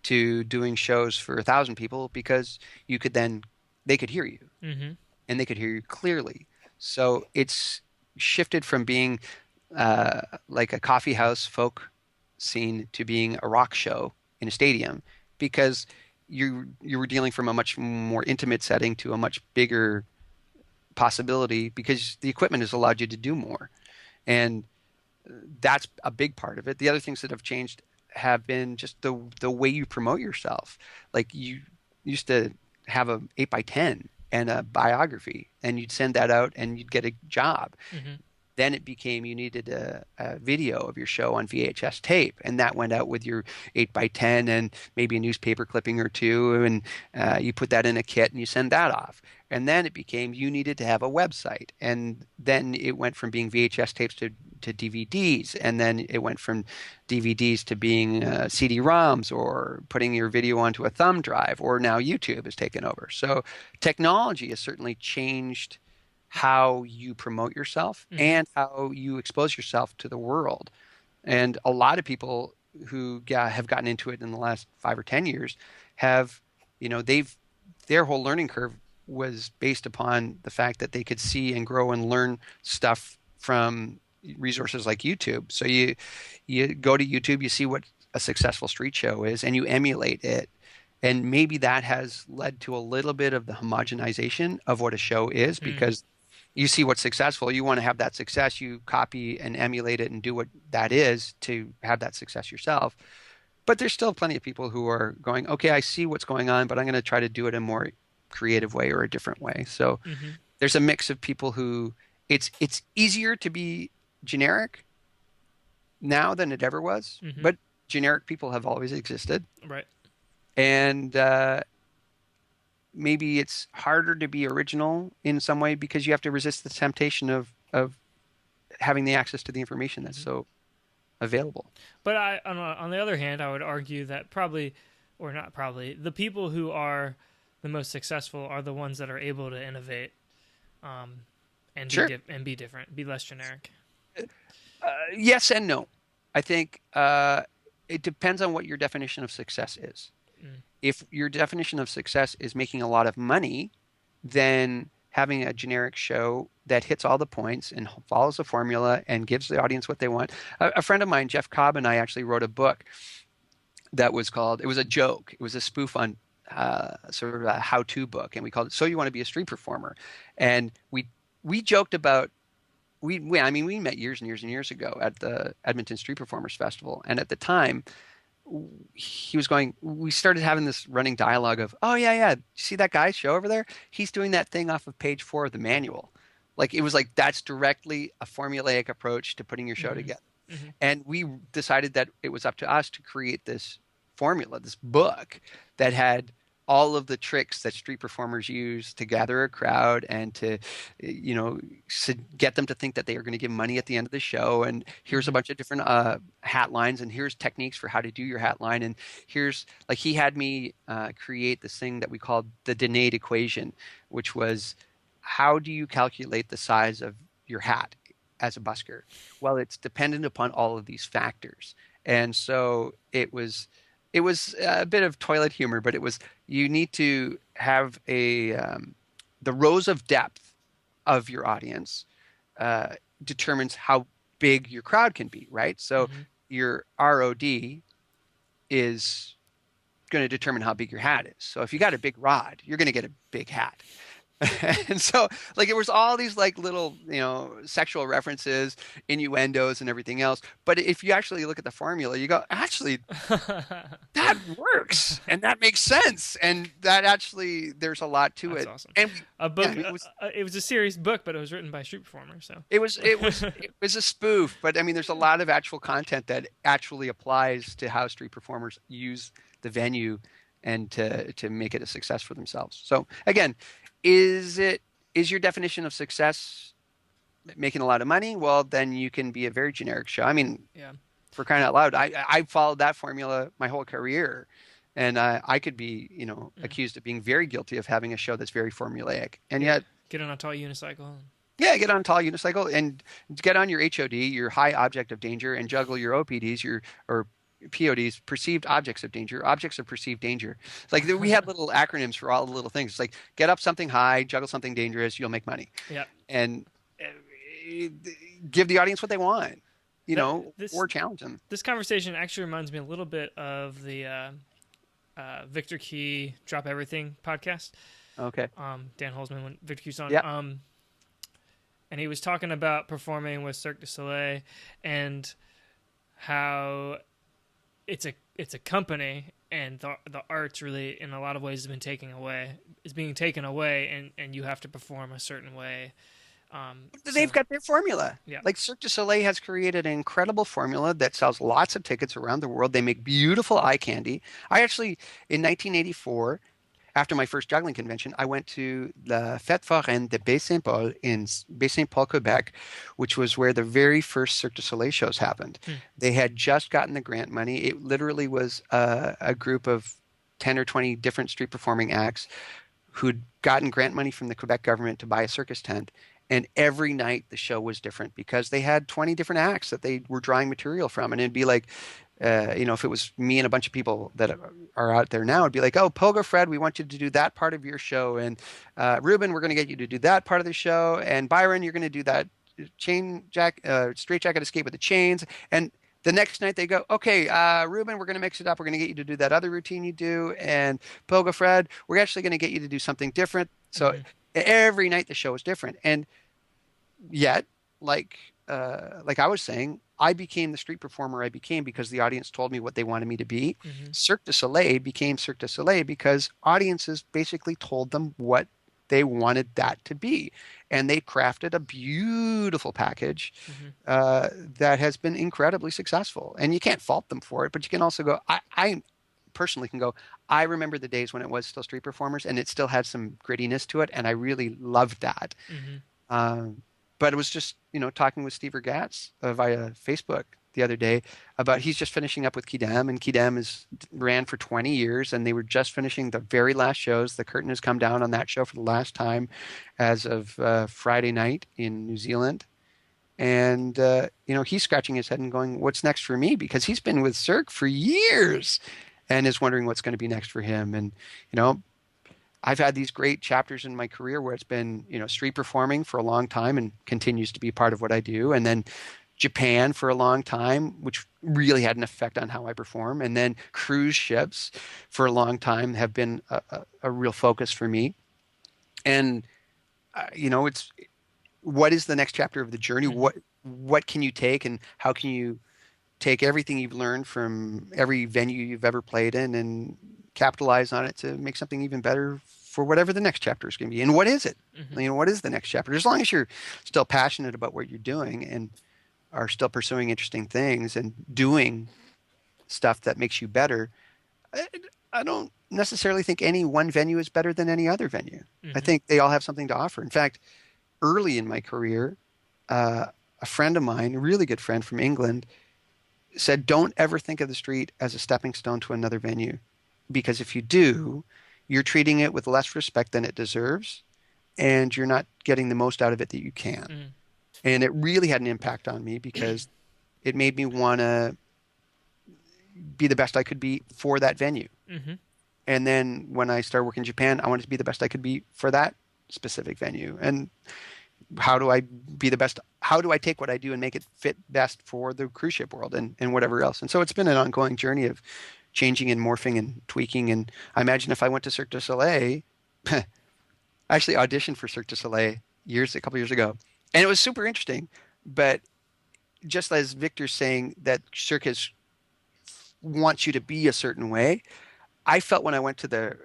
Speaker 3: to doing shows for 1,000 people, because they could hear you and they could hear you clearly. So it's shifted from being like a coffee house folk scene to being a rock show in a stadium, because you were dealing from a much more intimate setting to a much bigger possibility, because the equipment has allowed you to do more. And that's a big part of it. The other things that have changed have been just the way you promote yourself. Like, you used to have a 8x10 and a biography, and you'd send that out and you'd get a job. Then it became you needed a video of your show on VHS tape, and that went out with your 8x10 and maybe a newspaper clipping or two, and you put that in a kit and you send that off. And then it became you needed to have a website, and then it went from being VHS tapes to DVDs, and then it went from DVDs to being CD-ROMs, or putting your video onto a thumb drive, or now YouTube has taken over. So technology has certainly changed how you promote yourself and how you expose yourself to the world. And a lot of people who have gotten into it in the last 5 or 10 years have, their whole learning curve was based upon the fact that they could see and grow and learn stuff from resources like YouTube. So you go to YouTube, you see what a successful street show is, and you emulate it. And maybe that has led to a little bit of the homogenization of what a show is, because you see what's successful, you want to have that success, you copy and emulate it and do what that is to have that success yourself. But there's still plenty of people who are going, okay, I see what's going on, but I'm going to try to do it in a more creative way or a different way. So there's a mix of people who it's easier to be generic now than it ever was, but generic people have always existed.
Speaker 2: Right.
Speaker 3: And maybe it's harder to be original in some way, because you have to resist the temptation of having the access to the information that's so available.
Speaker 2: But on the other hand, I would argue that the people who are the most successful are the ones that are able to innovate and be different, be less generic.
Speaker 3: Yes and no. I think it depends on what your definition of success is. If your definition of success is making a lot of money, then having a generic show that hits all the points and follows the formula and gives the audience what they want. A friend of mine, Jeff Cobb, and I actually wrote a book that was called, it was a joke. It was a spoof on sort of a how-to book, and we called it So You Want to Be a Street Performer. And we joked about, we met years and years and years ago at the Edmonton Street Performers Festival, and at the time, we started having this running dialogue of, oh yeah, you see that guy's show over there? He's doing that thing off of page 4 of the manual. Like, it was like, that's directly a formulaic approach to putting your show together. And we decided that it was up to us to create this formula, this book that had all of the tricks that street performers use to gather a crowd and to, get them to think that they are going to give money at the end of the show. And here's a bunch of different hat lines, and here's techniques for how to do your hat line. And here's like he had me create this thing that we called the Danaid equation, which was how do you calculate the size of your hat as a busker? Well, it's dependent upon all of these factors. And so it was a bit of toilet humor, but it was you need to have the rows of depth of your audience determines how big your crowd can be, right? So your ROD is going to determine how big your hat is. So if you got a big rod, you're going to get a big hat. And so like it was all these like little, sexual references, innuendos and everything else. But if you actually look at the formula, you go, actually, that works and that makes sense. And that actually, there's a lot to
Speaker 2: That's
Speaker 3: it.
Speaker 2: awesome.
Speaker 3: And
Speaker 2: A book, it was a serious book, but it was written by street performers. So
Speaker 3: it was a spoof, but I mean, there's a lot of actual content that actually applies to how street performers use the venue and to make it a success for themselves. So again, is your definition of success making a lot of money? Well, then you can be a very generic show. I mean, for crying out loud, I followed that formula my whole career, and I could be, accused of being very guilty of having a show that's very formulaic, and yet
Speaker 2: get on a tall unicycle.
Speaker 3: Yeah, get on a tall unicycle and get on your HOD, your high object of danger, and juggle your OPDs, or PODs, perceived objects of danger, objects of perceived danger. It's like we had little acronyms for all the little things. It's like get up something high, juggle something dangerous, you'll make money.
Speaker 2: Yeah. And
Speaker 3: give the audience what they want, or challenge them.
Speaker 2: This conversation actually reminds me a little bit of the Viktor Kee Drop Everything podcast.
Speaker 3: Okay.
Speaker 2: Dan Holzman, when Viktor Kee's on.
Speaker 3: Yeah.
Speaker 2: And he was talking about performing with Cirque du Soleil and how it's a company, and the arts really in a lot of ways is being taken away, and you have to perform a certain way.
Speaker 3: They've got their formula.
Speaker 2: Yeah.
Speaker 3: Like Cirque du Soleil has created an incredible formula that sells lots of tickets around the world. They make beautiful eye candy. I actually, in 1984, after my first juggling convention, I went to the Fête Foraine de Baie-Saint-Paul in Baie-Saint-Paul, Quebec, which was where the very first Cirque du Soleil shows happened. They had just gotten the grant money. It literally was a group of 10 or 20 different street performing acts who'd gotten grant money from the Quebec government to buy a circus tent. And every night the show was different because they had 20 different acts that they were drawing material from. And it'd be like, if it was me and a bunch of people that are out there now, it'd be like, oh, Pogo Fred, we want you to do that part of your show. And Ruben, we're going to get you to do that part of the show. And Byron, you're going to do that straight jacket escape with the chains. And the next night they go, okay, Ruben, we're going to mix it up. We're going to get you to do that other routine you do. And Pogo Fred, we're actually going to get you to do something different. So every night the show is different. And yet, like I was saying, I became the street performer I became because the audience told me what they wanted me to be. Cirque du Soleil became Cirque du Soleil because audiences basically told them what they wanted that to be. And they crafted a beautiful package that has been incredibly successful. And you can't fault them for it, but you can also go, I personally can go, I remember the days when it was still street performers and it still had some grittiness to it. And I really loved that. But it was just, talking with Steve Ergatz via Facebook the other day about he's just finishing up with Quidam, and Quidam ran for 20 years, and they were just finishing the very last shows. The curtain has come down on that show for the last time as of Friday night in New Zealand. And, he's scratching his head and going, what's next for me? Because he's been with Cirque for years and is wondering what's going to be next for him. And, I've had these great chapters in my career where it's been, street performing for a long time and continues to be part of what I do. And then Japan for a long time, which really had an effect on how I perform. And then cruise ships for a long time have been a real focus for me. And, it's what is the next chapter of the journey? What can you take, and how can you take everything you've learned from every venue you've ever played in and capitalize on it to make something even better for whatever the next chapter is going to be? And what is it? What is the next chapter? As long as you're still passionate about what you're doing and are still pursuing interesting things and doing stuff that makes you better, I don't necessarily think any one venue is better than any other venue. I
Speaker 2: Mm-hmm.
Speaker 3: think they all have something to offer. In fact, early in my career, uh, a friend of mine, a really good friend from England, said, "Don't ever think of the street as a stepping stone to another venue, because if you do, you're treating it with less respect than it deserves, and you're not getting the most out of it that you can."
Speaker 2: Mm-hmm.
Speaker 3: And it really had an impact on me because it made me want to be the best I could be for that venue.
Speaker 2: Mm-hmm.
Speaker 3: And then when I started working in Japan, I wanted to be the best I could be for that specific venue. And how do I be the best? How do I take what I do and make it fit best for the cruise ship world and whatever else? And so it's been an ongoing journey of changing and morphing and tweaking. And I imagine if I went to Cirque du Soleil, I actually auditioned for Cirque du Soleil a couple years ago, and it was super interesting. But just as Victor's saying that Circus wants you to be a certain way, I felt when I went to the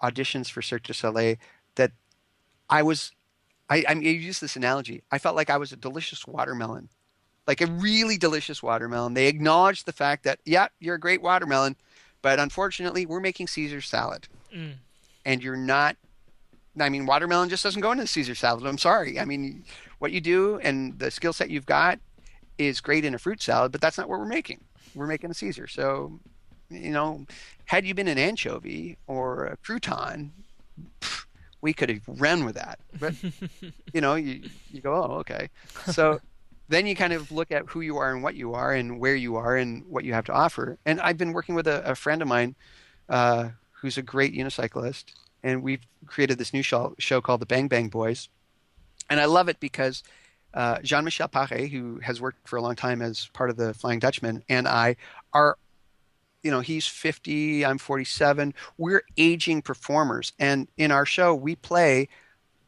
Speaker 3: auditions for Cirque du Soleil that I was I use this analogy. I felt like I was a delicious watermelon, like a really delicious watermelon. They acknowledged the fact that, yeah, you're a great watermelon, but unfortunately, we're making Caesar salad,
Speaker 2: Mm.
Speaker 3: and you're not. I mean, watermelon just doesn't go into Caesar salad. I'm sorry. I mean, what you do and the skill set you've got is great in a fruit salad, but that's not what we're making. We're making a Caesar. So, had you been an anchovy or a crouton, we could have run with that. But you go, oh, okay. So then you kind of look at who you are and what you are and where you are and what you have to offer. And I've been working with a friend of mine who's a great unicyclist, and we've created this new show called the Bang Bang Boys. And I love it because Jean-Michel Paré, who has worked for a long time as part of the Flying Dutchman, and I are, he's 50, I'm 47. We're aging performers. And in our show, we play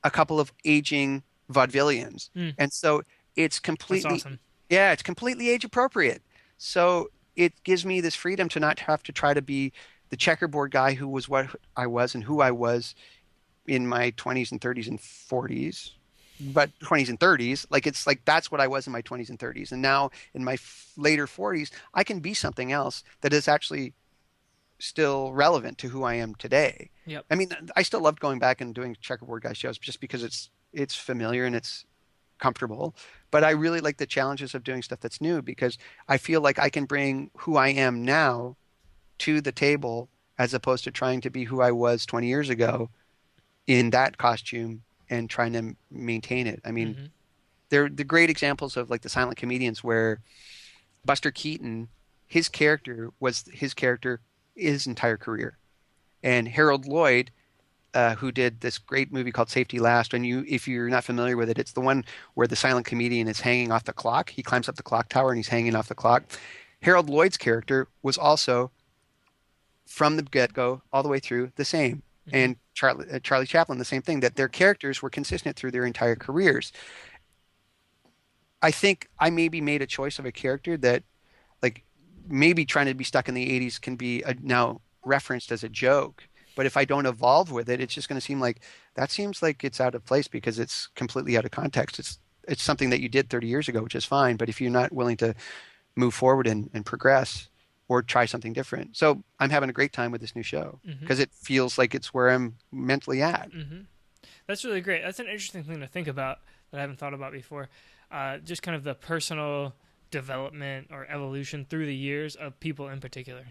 Speaker 3: a couple of aging vaudevillians.
Speaker 2: Mm.
Speaker 3: And so it's
Speaker 2: That's
Speaker 3: completely,
Speaker 2: awesome.
Speaker 3: yeah, it's completely age appropriate. So it gives me this freedom to not have to try to be the checkerboard guy who was what I was and who I was in my 20s and 30s and 40s, but 20s and 30s, like it's like that's what I was in my 20s and 30s. And now in my later 40s, I can be something else that is actually still relevant to who I am today.
Speaker 2: Yep.
Speaker 3: I mean, I still loved going back and doing checkerboard guy shows just because it's familiar and it's comfortable. But I really like the challenges of doing stuff that's new because I feel like I can bring who I am now to the table as opposed to trying to be who I was 20 years ago in that costume and trying to maintain it. I mean,
Speaker 2: Mm-hmm.
Speaker 3: they're the great examples of like the silent comedians where Buster Keaton, his character was his character his entire career. And Harold Lloyd, who did this great movie called Safety Last, and if you're not familiar with it, it's the one where the silent comedian is hanging off the clock. He climbs up the clock tower and he's hanging off the clock. Harold Lloyd's character was also from the get-go all the way through the same.
Speaker 2: Mm-hmm.
Speaker 3: And Charlie Chaplin, the same thing, that their characters were consistent through their entire careers. I think I maybe made a choice of a character that, like, maybe trying to be stuck in the 80s can be now referenced as a joke. But if I don't evolve with it, it's just going to seem like that seems like it's out of place because it's completely out of context. It's something that you did 30 years ago, which is fine. But if you're not willing to move forward and progress or try something different. So I'm having a great time with this new show because it feels like it's where I'm mentally at.
Speaker 2: Mm-hmm. That's really great. That's an interesting thing to think about that I haven't thought about before. Just kind of the personal development or evolution through the years of people in particular.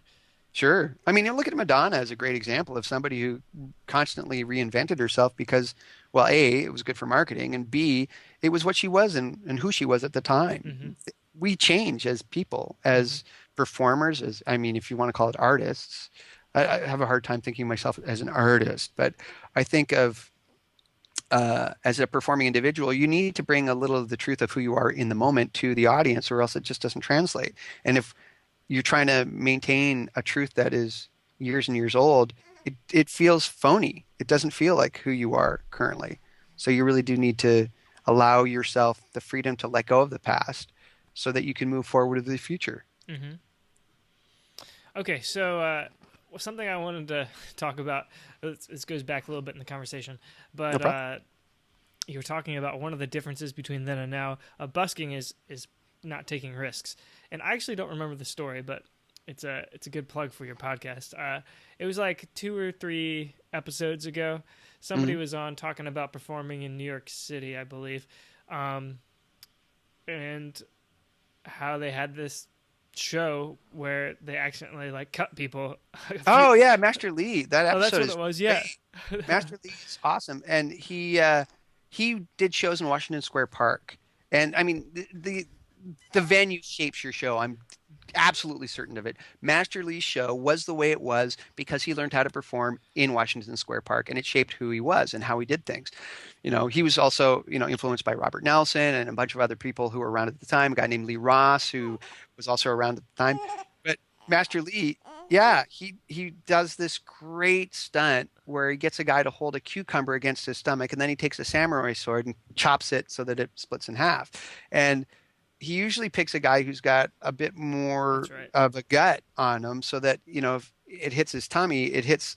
Speaker 3: Sure. I mean, you look at Madonna as a great example of somebody who constantly reinvented herself because, well, A, it was good for marketing, and B, it was what she was and who she was at the time.
Speaker 2: Mm-hmm.
Speaker 3: We change as people, as performers, as, I mean, if you want to call it artists. I have a hard time thinking of myself as an artist, but I think of as a performing individual, you need to bring a little of the truth of who you are in the moment to the audience, or else it just doesn't translate. And if you're trying to maintain a truth that is years and years old, it feels phony. It doesn't feel like who you are currently. So you really do need to allow yourself the freedom to let go of the past so that you can move forward with the future.
Speaker 2: Mm-hmm. Okay, so something I wanted to talk about, this goes back a little bit in the conversation, but
Speaker 3: No
Speaker 2: you were talking about one of the differences between then and now. Busking is not taking risks. And I actually don't remember the story, but It's a good plug for your podcast. It was like 2 or 3 episodes ago. Somebody was on talking about performing in New York City, I believe, and how they had this show where they accidentally like cut people.
Speaker 3: Oh yeah, Master Lee. That
Speaker 2: Oh, that's
Speaker 3: episode
Speaker 2: what
Speaker 3: is
Speaker 2: it was. Yeah.
Speaker 3: great. Master Lee is awesome, and he did shows in Washington Square Park, and I mean the venue shapes your show. I'm absolutely certain of it. Master Lee's show was the way it was because he learned how to perform in Washington Square Park, and it shaped who he was and how he did things. You know, he was also, you know, influenced by Robert Nelson and a bunch of other people who were around at the time. A guy named Lee Ross, who was also around at the time. But Master Lee, yeah, he does this great stunt where he gets a guy to hold a cucumber against his stomach, and then he takes a samurai sword and chops it so that it splits in half. And he usually picks a guy who's got a bit more of a gut on him, so that, you know, if it hits his tummy, it hits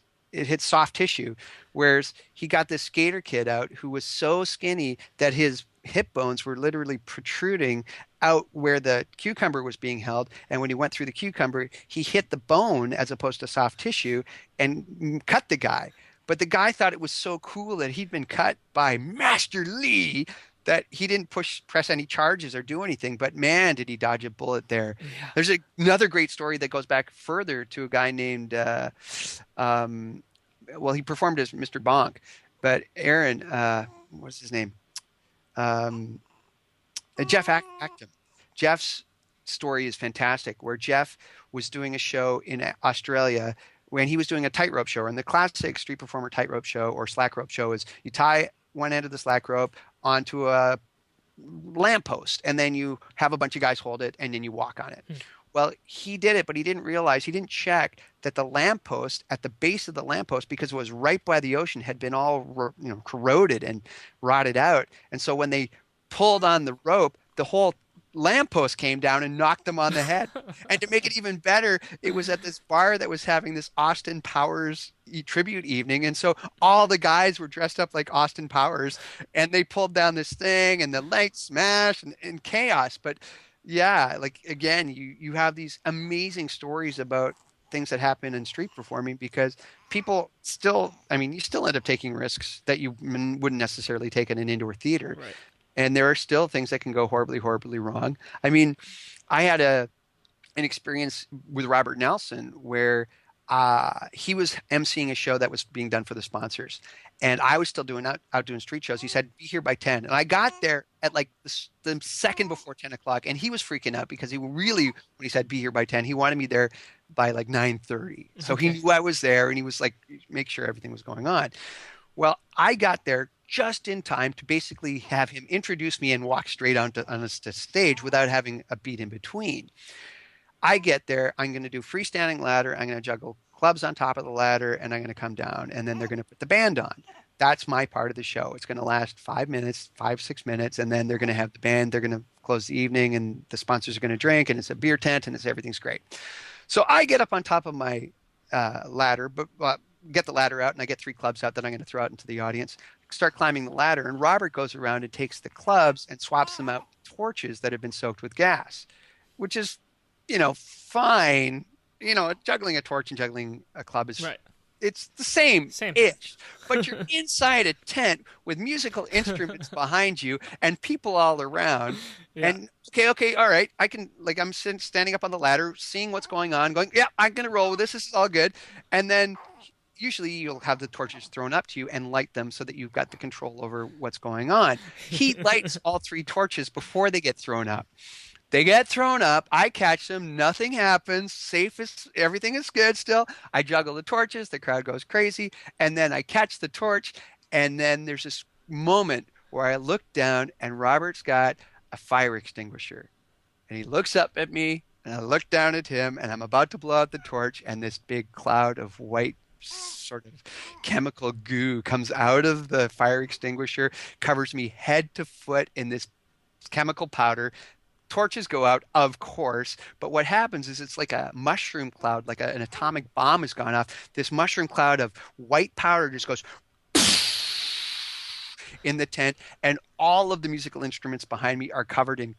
Speaker 3: soft tissue. Whereas he got this skater kid out who was so skinny that his hip bones were literally protruding out where the cucumber was being held. And when he went through the cucumber, he hit the bone as opposed to soft tissue and cut the guy. But the guy thought it was so cool that he'd been cut by Master Lee that he didn't press any charges or do anything. But man, did he dodge a bullet there. Yeah. There's another great story that goes back further to a guy named, well, he performed as Mr. Bonk, but Aaron, what's his name? Jeff Acton. Jeff's story is fantastic, where Jeff was doing a show in Australia when he was doing a tightrope show. And the classic street performer tightrope show or slack rope show is you tie one end of the slack rope onto a lamppost, and then you have a bunch of guys hold it, and then you walk on it. Well, he did it, but he didn't realize, he didn't check that the lamppost, at the base of the lamppost, because it was right by the ocean, had been all, you know, corroded and rotted out. And so when they pulled on the rope, the whole lamppost came down and knocked them on the head. And to make it even better, it was at this bar that was having this Austin Powers tribute evening, and so all the guys were dressed up like Austin Powers, and they pulled down this thing, and the lights smashed and chaos. But yeah, like again, you have these amazing stories about things that happen in street performing, because people still, I mean, you still end up taking risks that you wouldn't necessarily take in an indoor theater.
Speaker 2: Right.
Speaker 3: And there are still things that can go horribly, horribly wrong. I mean, I had an experience with Robert Nelson where he was emceeing a show that was being done for the sponsors, and I was still out doing street shows. He said, "Be here by 10." And I got there at like the second before 10 o'clock, and he was freaking out because he really, when he said, "Be here by 10," he wanted me there by like 9:30. So he knew I was there, and he was like, make sure everything was going on. Well, I got there just in time to basically have him introduce me and walk straight on the stage without having a beat in between. I get there, I'm going to do freestanding ladder, I'm going to juggle clubs on top of the ladder, and I'm going to come down, and then they're going to put the band on. That's my part of the show. It's going to last 5 minutes, 6 minutes, and then they're going to have the band, they're going to close the evening, and the sponsors are going to drink, and it's a beer tent, and everything's great. So I get up on top of my ladder, but get the ladder out, and I get 3 clubs out that I'm going to throw out into the audience. Start climbing the ladder, and Robert goes around and takes the clubs and swaps them out with torches that have been soaked with gas, which is, you know, fine. You know, juggling a torch and juggling a club is right. It's the same-ish. But you're inside a tent with musical instruments behind you and people all around. Yeah. And okay, all right. I can, like, I'm standing up on the ladder, seeing what's going on, going, yeah, I'm going to roll with this. This is all good. And then usually you'll have the torches thrown up to you and light them so that you've got the control over what's going on. He lights all 3 torches before they get thrown up. They get thrown up. I catch them. Nothing happens. Everything is good still. I juggle the torches. The crowd goes crazy. And then I catch the torch. And then there's this moment where I look down and Robert's got a fire extinguisher. And he looks up at me and I look down at him and I'm about to blow out the torch. And this big cloud of white sort of chemical goo comes out of the fire extinguisher, covers me head to foot in this chemical powder. Torches go out, of course, but what happens is it's like a mushroom cloud, like an atomic bomb has gone off. This mushroom cloud of white powder just goes in the tent, and all of the musical instruments behind me are covered in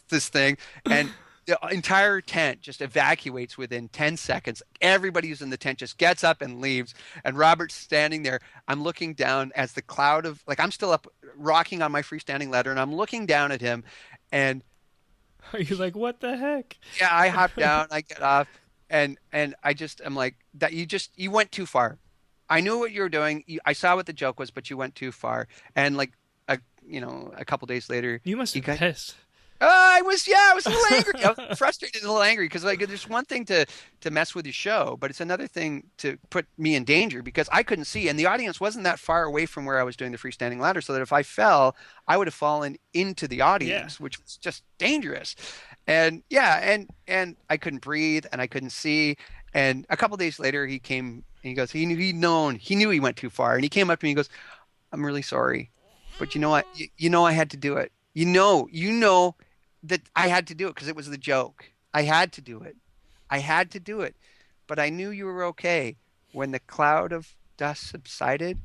Speaker 3: this thing. And the entire tent just evacuates within 10 seconds. Everybody who's in the tent just gets up and leaves. And Robert's standing there. I'm looking down as the cloud of, like, I'm still up rocking on my freestanding ladder, and I'm looking down at him. And
Speaker 2: Are you like, what the heck?
Speaker 3: yeah, I hop down, I get off, and I'm like, that you went too far. I knew what you were doing. I saw what the joke was, but you went too far. And like, a couple days later,
Speaker 2: You must have been pissed.
Speaker 3: I was a little angry. I was frustrated and a little angry because like there's one thing to mess with your show, but it's another thing to put me in danger because I couldn't see, and the audience wasn't that far away from where I was doing the freestanding ladder, so that if I fell, I would have fallen into the audience, which was just dangerous. And and I couldn't breathe and I couldn't see. And a couple days later, he came and he goes, he knew he went too far, and he came up to me and he goes, "I'm really sorry, but you know what? You know I had to do it. You know that I had to do it because it was the joke. I had to do it. But I knew you were okay." When the cloud of dust subsided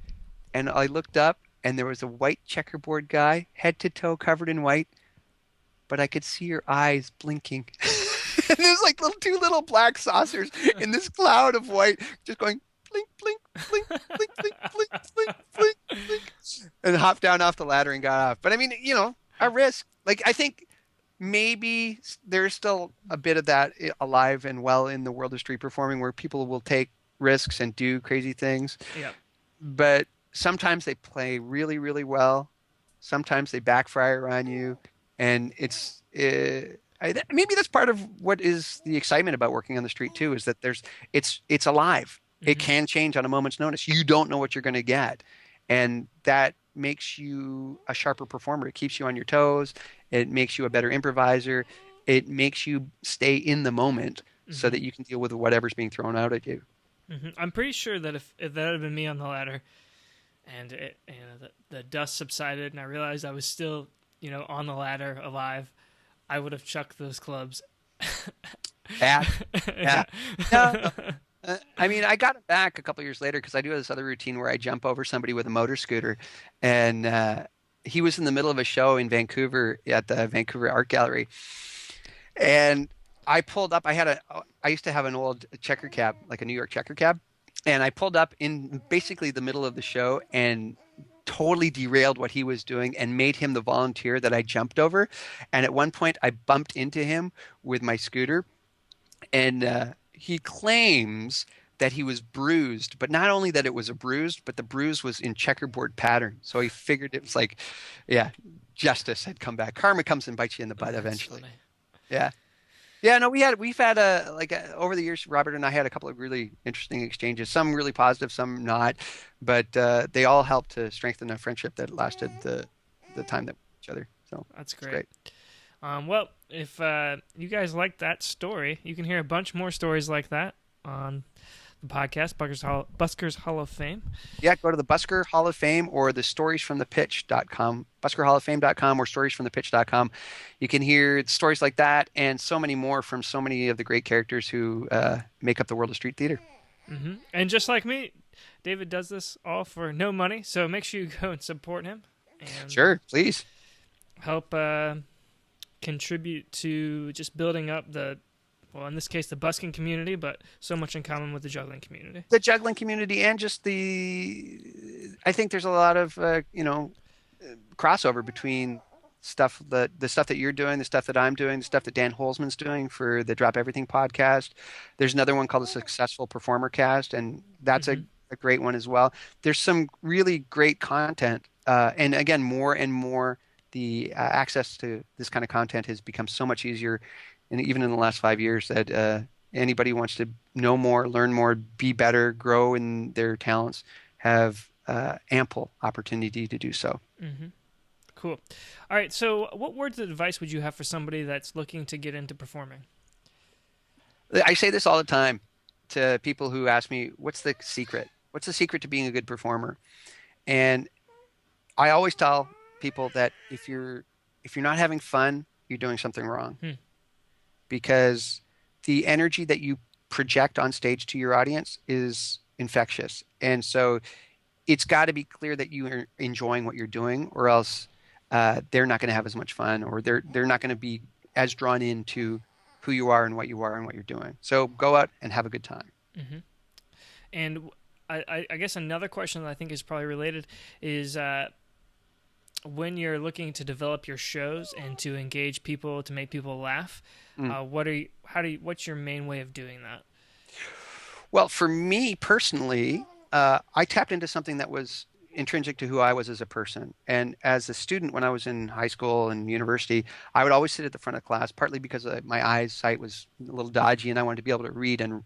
Speaker 3: and I looked up and there was a white checkerboard guy, head to toe covered in white, but I could see your eyes blinking. And there's like two little black saucers in this cloud of white just going blink, blink, blink, blink, blink, blink, blink, blink, blink, and hopped down off the ladder and got off. But I mean, a risk. Like, I think maybe there's still a bit of that alive and well in the world of street performing where people will take risks and do crazy things.
Speaker 2: Yeah.
Speaker 3: But sometimes they play really, really well. Sometimes they backfire on you. And maybe that's part of what is the excitement about working on the street too, is that it's alive. Mm-hmm. It can change on a moment's notice. You don't know what you're going to get. And that makes you a sharper performer. It keeps you on your toes. It makes you a better improviser. It makes you stay in the moment so that you can deal with whatever's being thrown out at you.
Speaker 2: Mm-hmm. I'm pretty sure that if that had been me on the ladder and the dust subsided and I realized I was still, on the ladder alive, I would have chucked those clubs.
Speaker 3: Yeah. No. I mean, I got it back a couple years later because I do this other routine where I jump over somebody with a motor scooter, and he was in the middle of a show in Vancouver at the Vancouver Art Gallery, and I pulled up. I used to have an old checker cab, like a New York checker cab, and I pulled up in basically the middle of the show and totally derailed what he was doing and made him the volunteer that I jumped over. And at one point, I bumped into him with my scooter, and he claims that he was bruised, but not only that it was a bruise, but the bruise was in checkerboard pattern. So he figured it was like, justice had come back. Karma comes and bites you in the butt eventually.
Speaker 2: Funny.
Speaker 3: Yeah. Yeah, no, we've had over the years, Robert and I had a couple of really interesting exchanges, some really positive, some not, but they all helped to strengthen a friendship that lasted the time that we knew each other. So
Speaker 2: that's great. Well, if you guys like that story, you can hear a bunch more stories like that on the podcast, Buskers Hall of Fame.
Speaker 3: Yeah, go to the Busker Hall of Fame or the storiesfromthepitch.com, buskerhalloffame.com or storiesfromthepitch.com. You can hear stories like that and so many more from so many of the great characters who make up the world of street theater.
Speaker 2: Mm-hmm. And just like me, David does this all for no money, so make sure you go and support him. And
Speaker 3: sure, please.
Speaker 2: Help contribute to just building up in this case, the busking community, but so much in common with the juggling community.
Speaker 3: The juggling community and just I think there's a lot of, crossover between the stuff that you're doing, the stuff that I'm doing, the stuff that Dan Holzman's doing for the Drop Everything podcast. There's another one called the Successful Performer Cast, and that's a great one as well. There's some really great content. And again, more and more, the access to this kind of content has become so much easier. And even in the last 5 years, that anybody who wants to know more, learn more, be better, grow in their talents, have ample opportunity to do so.
Speaker 2: Mm-hmm. Cool. All right. So what words of advice would you have for somebody that's looking to get into performing?
Speaker 3: I say this all the time to people who ask me, what's the secret? What's the secret to being a good performer? And I always tell people that if you're not having fun, you're doing something wrong. Because the energy that you project on stage to your audience is infectious. And so it's got to be clear that you are enjoying what you're doing, or else they're not going to have as much fun, or they're not going to be as drawn into who you are and what you're doing. So go out and have a good time.
Speaker 2: Mm-hmm. And I guess another question that I think is probably related is when you're looking to develop your shows and to engage people, to make people laugh, what's your main way of doing that?
Speaker 3: Well, for me personally, I tapped into something that was intrinsic to who I was as a person. And as a student, when I was in high school and university, I would always sit at the front of class, partly because my eyesight was a little dodgy and I wanted to be able to read and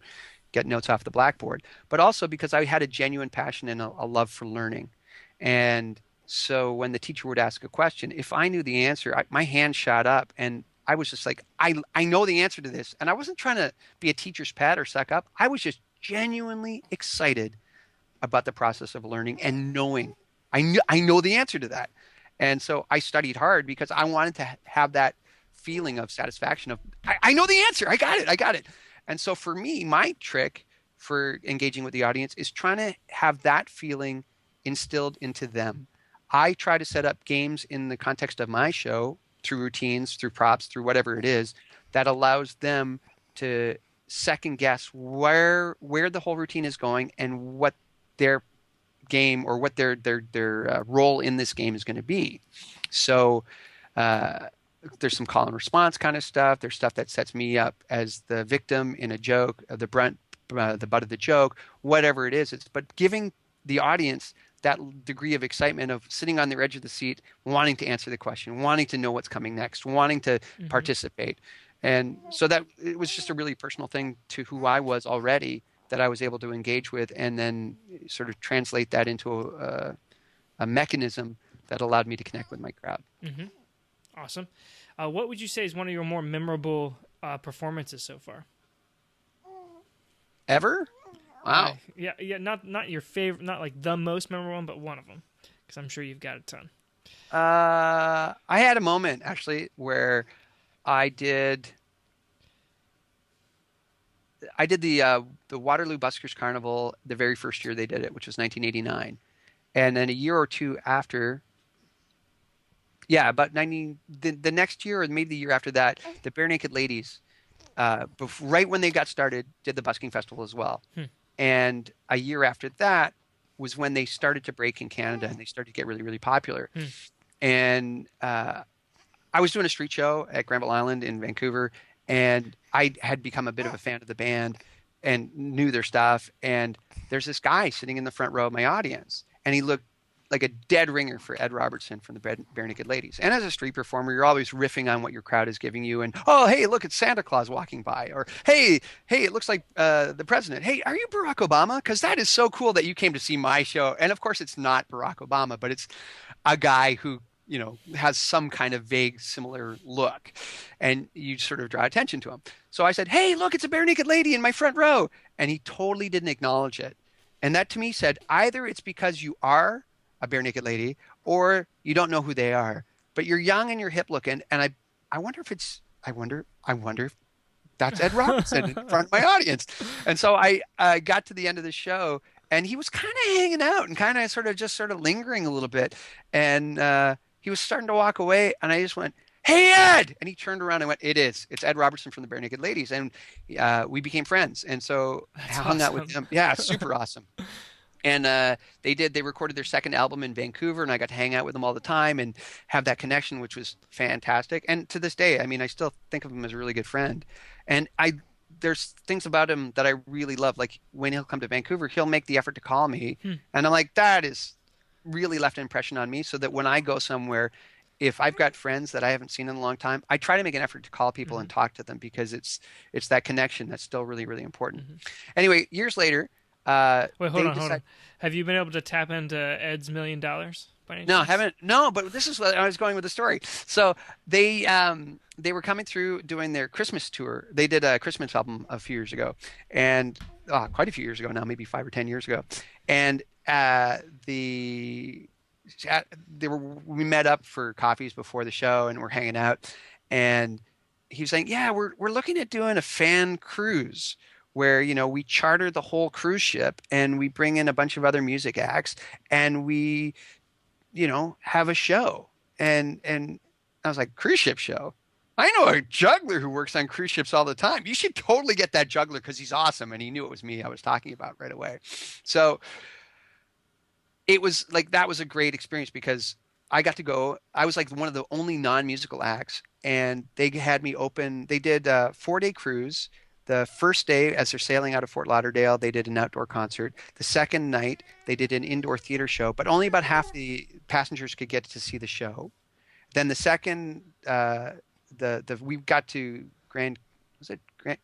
Speaker 3: get notes off the blackboard, but also because I had a genuine passion and a love for learning. And so when the teacher would ask a question, if I knew the answer, my hand shot up and I was just like, I know the answer to this. And I wasn't trying to be a teacher's pet or suck up. I was just genuinely excited about the process of learning and knowing I know the answer to that. And so I studied hard because I wanted to have that feeling of satisfaction of, I know the answer. I got it. And so for me, my trick for engaging with the audience is trying to have that feeling instilled into them. I try to set up games in the context of my show through routines, through props, through whatever it is that allows them to second guess where the whole routine is going and what their game or what their role in this game is going to be. So there's some call and response kind of stuff. There's stuff that sets me up as the victim in a joke, the butt of the joke, whatever it is. But giving the audience that degree of excitement of sitting on the edge of the seat, wanting to answer the question, wanting to know what's coming next, wanting to participate. And so that it was just a really personal thing to who I was already that I was able to engage with and then sort of translate that into a mechanism that allowed me to connect with my crowd.
Speaker 2: Mm-hmm. Awesome. What would you say is one of your more memorable performances so far?
Speaker 3: Ever? Wow.
Speaker 2: Yeah. Not your favorite, not like the most memorable one, but one of them, because I'm sure you've got a ton.
Speaker 3: I had a moment actually where I did the Waterloo Buskers Carnival the very first year they did it, which was 1989, and then a year or two after. Yeah, about 90. The next year, or maybe the year after that, the Bare Naked Ladies, right when they got started, did the Busking Festival as well. And a year after that was when they started to break in Canada and they started to get really, really popular. And I was doing a street show at Granville Island in Vancouver, and I had become a bit of a fan of the band and knew their stuff. And there's this guy sitting in the front row of my audience, and he looked like a dead ringer for Ed Robertson from the Bare Naked Ladies. And as a street performer, you're always riffing on what your crowd is giving you. And, oh, hey, look, it's Santa Claus walking by. Or, hey, it looks like the president. Hey, are you Barack Obama? Because that is so cool that you came to see my show. And, of course, it's not Barack Obama, but it's a guy who, has some kind of vague similar look. And you sort of draw attention to him. So I said, hey, look, it's a Bare Naked Lady in my front row. And he totally didn't acknowledge it. And that to me said, either it's because you are a Bare Naked Lady, or you don't know who they are, but you're young and you're hip looking. And I wonder if that's Ed Robinson in front of my audience. And so I got to the end of the show and he was kind of hanging out and kind of sort of lingering a little bit. And he was starting to walk away. And I just went, hey, Ed. And he turned around and went, it's Ed Robertson from the Bare Naked Ladies. And we became friends. And so I hung out with him. Yeah, super awesome. And they recorded their second album in Vancouver, and I got to hang out with them all the time and have that connection, which was fantastic. And to this day, I mean, I still think of him as a really good friend. And there's things about him that I really love. Like when he'll come to Vancouver, he'll make the effort to call me. And I'm like, that is really left an impression on me, so that when I go somewhere, if I've got friends that I haven't seen in a long time, I try to make an effort to call people and talk to them, because it's that connection that's still really, really important. Anyway, years later,
Speaker 2: wait, hold on. Have you been able to tap into Ed's $1 million by any chance?
Speaker 3: No, haven't. No, but this is what I was going with the story. So they were coming through doing their Christmas tour. They did a Christmas album a few years ago, and quite a few years ago now, maybe 5 or 10 years ago. And we met up for coffees before the show, and we're hanging out. And he was saying, "Yeah, we're looking at doing a fan cruise, where, we charter the whole cruise ship and we bring in a bunch of other music acts and we, have a show." And I was like, cruise ship show? I know a juggler who works on cruise ships all the time. You should totally get that juggler because he's awesome. And he knew it was me I was talking about right away. So it was like that was a great experience because I got to go. I was like one of the only non-musical acts, and they had me open. They did a 4-day cruise. The first day, as they're sailing out of Fort Lauderdale, they did an outdoor concert. The second night, they did an indoor theater show, but only about half the passengers could get to see the show. Then the second, we got to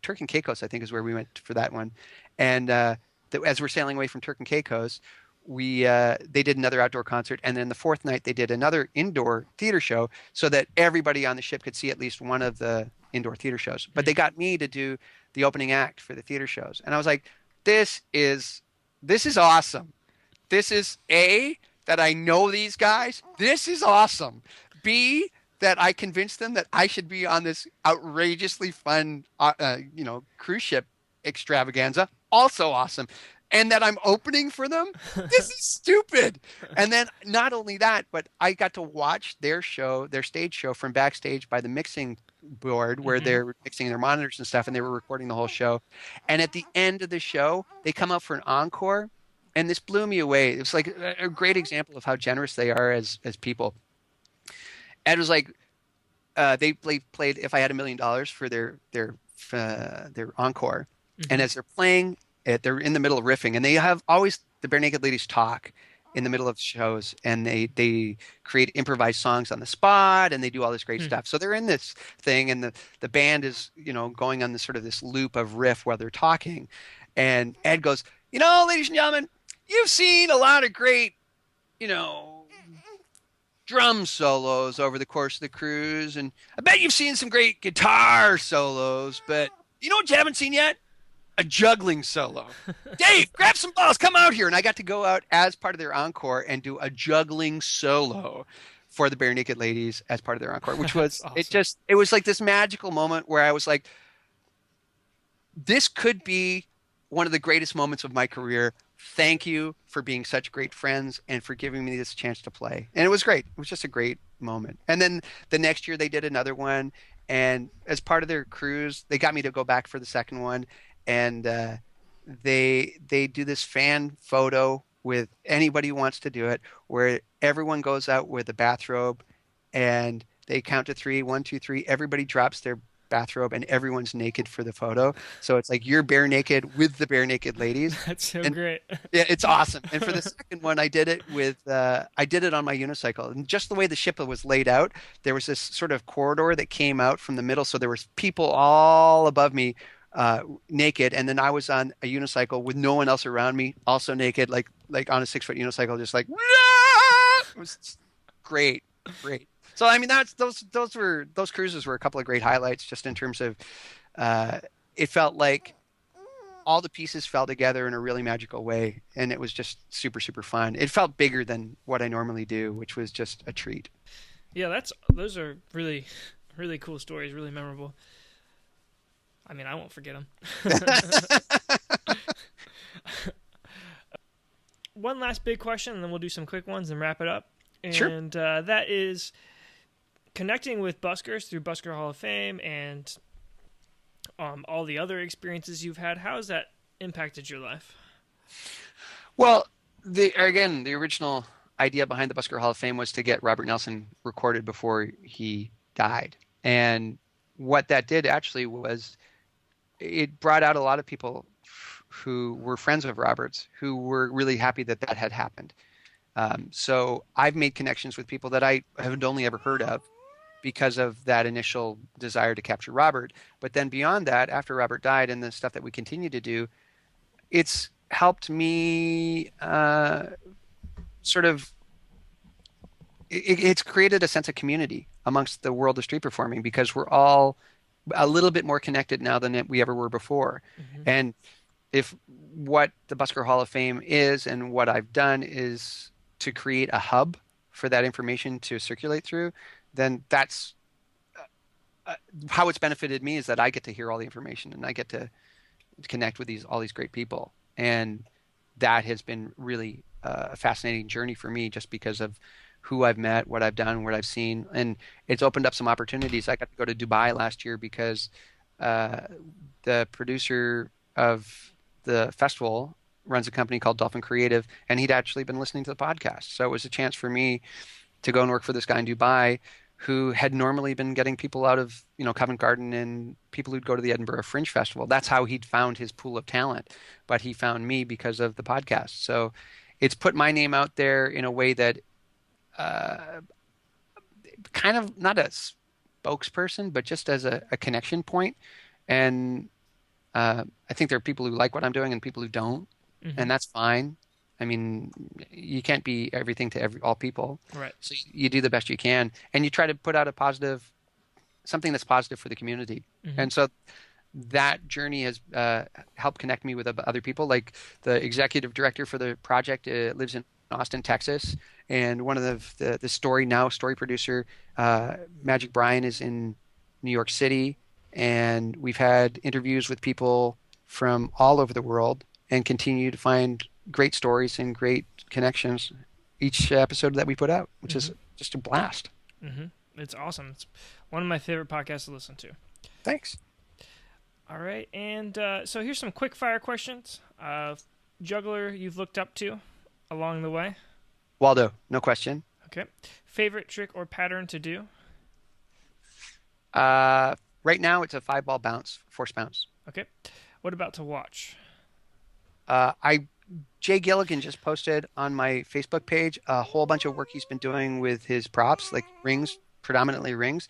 Speaker 3: Turk and Caicos, I think, is where we went for that one. And as we're sailing away from Turk and Caicos, they did another outdoor concert, and then the fourth night they did another indoor theater show so that everybody on the ship could see at least one of the indoor theater shows. But they got me to do the opening act for the theater shows, and I was like, this is awesome. This is A, that I know these guys. This is awesome. B, that I convinced them that I should be on this outrageously fun cruise ship extravaganza. Also awesome. And that I'm opening for them. This is stupid. And then not only that, but I got to watch their show, their stage show from backstage by the mixing board where they're mixing their monitors and stuff, and they were recording the whole show. And at the end of the show, they come out for an encore, and this blew me away. It was like a great example of how generous they are as people. And it was like they played "If I Had $1 Million" for their encore, and as they're playing they're in the middle of riffing, and they have always the Bare Naked Ladies talk in the middle of shows, and they create improvised songs on the spot, and they do all this great stuff. So they're in this thing, and the band is going on this sort of this loop of riff while they're talking, and Ed goes, ladies and gentlemen, you've seen a lot of great drum solos over the course of the cruise, and I bet you've seen some great guitar solos, but you know what you haven't seen yet? A juggling solo. Dave, grab some balls, come out here. And I got to go out as part of their encore and do a juggling solo for the Bare Naked Ladies as part of their encore, which was awesome. It was like this magical moment where I was like, this could be one of the greatest moments of my career. Thank you for being such great friends and for giving me this chance to play. And it was great. It was just a great moment. And then the next year they did another one, and as part of their cruise, they got me to go back for the second one. And they do this fan photo with anybody who wants to do it, where everyone goes out with a bathrobe, and they count to 3, 1, 2, 3. Everybody drops their bathrobe, and everyone's naked for the photo. So it's like you're bare naked with the Bare Naked Ladies.
Speaker 2: That's so great.
Speaker 3: Yeah, it's awesome. And for the second one, I did it on my unicycle, and just the way the ship was laid out, there was this sort of corridor that came out from the middle, so there was people all above me. Naked, and then I was on a unicycle with no one else around me, also naked, like on a 6-foot unicycle, just like it was great. So I mean, those cruises were a couple of great highlights, just in terms of it felt like all the pieces fell together in a really magical way, and it was just super, super fun. It felt bigger than what I normally do, which was just a treat.
Speaker 2: Yeah, those are really, really cool stories, really memorable. I mean, I won't forget them. One last big question, and then we'll do some quick ones and wrap it up. And
Speaker 3: sure.
Speaker 2: That is connecting with buskers through Busker Hall of Fame and all the other experiences you've had. How has that impacted your life?
Speaker 3: Well, the original idea behind the Busker Hall of Fame was to get Robert Nelson recorded before he died. And what that did actually was it brought out a lot of people who were friends of Robert's who were really happy that had happened. So I've made connections with people that I haven't only ever heard of because of that initial desire to capture Robert. But then beyond that, after Robert died and the stuff that we continue to do, it's helped me it's created a sense of community amongst the world of street performing, because we're all a little bit more connected now than we ever were before. And if what the Busker Hall of Fame is and what I've done is to create a hub for that information to circulate through, then that's how it's benefited me, is that I get to hear all the information and I get to connect with all these great people. And that has been really a fascinating journey for me, just because of who I've met, what I've done, what I've seen, and it's opened up some opportunities. I got to go to Dubai last year because uh, the producer of the festival runs a company called Dolphin Creative, and he'd actually been listening to the podcast. So it was a chance for me to go and work for this guy in Dubai who had normally been getting people out of, Covent Garden and people who'd go to the Edinburgh Fringe Festival. That's how he'd found his pool of talent. But he found me because of the podcast. So it's put my name out there in a way that uh, kind of not a spokesperson, but just as a connection point. And I think there are people who like what I'm doing and people who don't,
Speaker 2: Mm-hmm.
Speaker 3: and that's fine. I mean, you can't be everything to all people.
Speaker 2: Right.
Speaker 3: So you do the best you can, and you try to put out something that's positive for the community.
Speaker 2: Mm-hmm.
Speaker 3: And so that journey has helped connect me with other people. Like the executive director for the project lives in Austin, Texas, and one of the story producer, Magic Brian, is in New York City, and we've had interviews with people from all over the world, and continue to find great stories and great connections each episode that we put out, which is just a blast.
Speaker 2: Mm-hmm. It's awesome. It's one of my favorite podcasts to listen to.
Speaker 3: Thanks.
Speaker 2: All right, and so here's some quick fire questions. Juggler you've looked up to along the way.
Speaker 3: Waldo, no question.
Speaker 2: Okay. Favorite trick or pattern to do?
Speaker 3: Right now it's a 5-ball bounce, force bounce.
Speaker 2: Okay. What about to watch?
Speaker 3: Jay Gilligan just posted on my Facebook page a whole bunch of work he's been doing with his props, like rings, predominantly rings,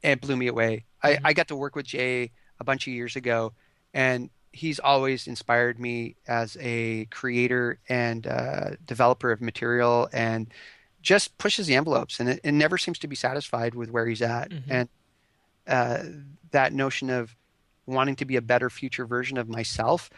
Speaker 3: and it blew me away. I got to work with Jay a bunch of years ago, and he's always inspired me as a creator and developer of material, and just pushes the envelopes, and it never seems to be satisfied with where he's at. And that notion of wanting to be a better future version of myself,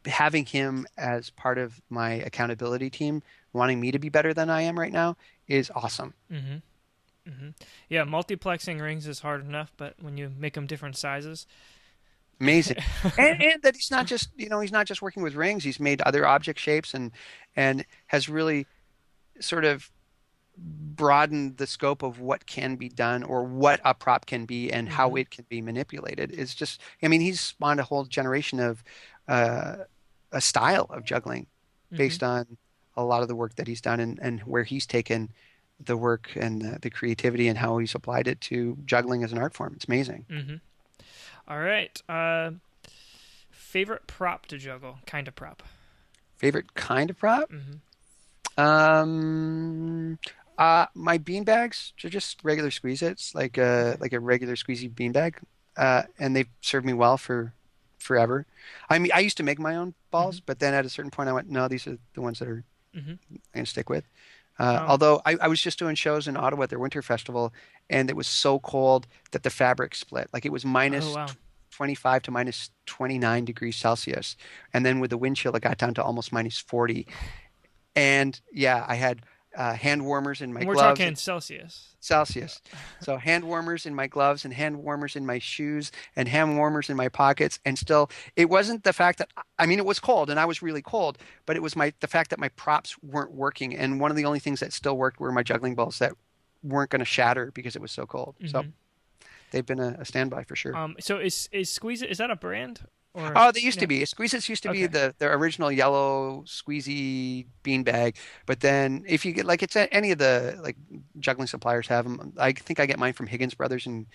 Speaker 3: having him as part of my accountability team, wanting me to be better than I am right now, is awesome.
Speaker 2: Mm-hmm. Mm-hmm. Yeah, multiplexing rings is hard enough, but when you make them different sizes.
Speaker 3: Amazing. And that he's not just working with rings. He's made other object shapes and has really sort of broadened the scope of what can be done, or what a prop can be, and how it can be manipulated. It's just, I mean, he's spawned a whole generation of a style of juggling based on a lot of the work that he's done, and where he's taken the work and the creativity and how he's applied it to juggling as an art form. It's amazing.
Speaker 2: Mm-hmm. All right. Favorite prop to juggle? Kind of prop.
Speaker 3: Favorite kind of prop? My bean bags are just regular squeeze-its, like a regular squeezy bean bag, and they've served me well for forever. I mean, I used to make my own balls, but then at a certain point I went, no, these are the ones that I'm going to stick with. Although I was just doing shows in Ottawa at their winter festival, and it was so cold that the fabric split. Like it was minus 25 to minus 29 degrees Celsius. And then with the wind chill, it got down to almost minus 40. And yeah, I had hand warmers in my gloves.
Speaker 2: We're talking Celsius.
Speaker 3: So hand warmers in my gloves, and hand warmers in my shoes, and hand warmers in my pockets. And still, it wasn't the fact that, I mean, it was cold and I was really cold, but it was the fact that my props weren't working. And one of the only things that still worked were my juggling balls that weren't going to shatter because it was so cold. So they've been a standby for sure.
Speaker 2: So is Squeeze It, is that a brand? Or,
Speaker 3: oh, they used to be. Squeeze-Its used to be the original yellow squeezy beanbag. But then if you get, like, it's any of the like juggling suppliers have them. I think I get mine from Higgins Brothers in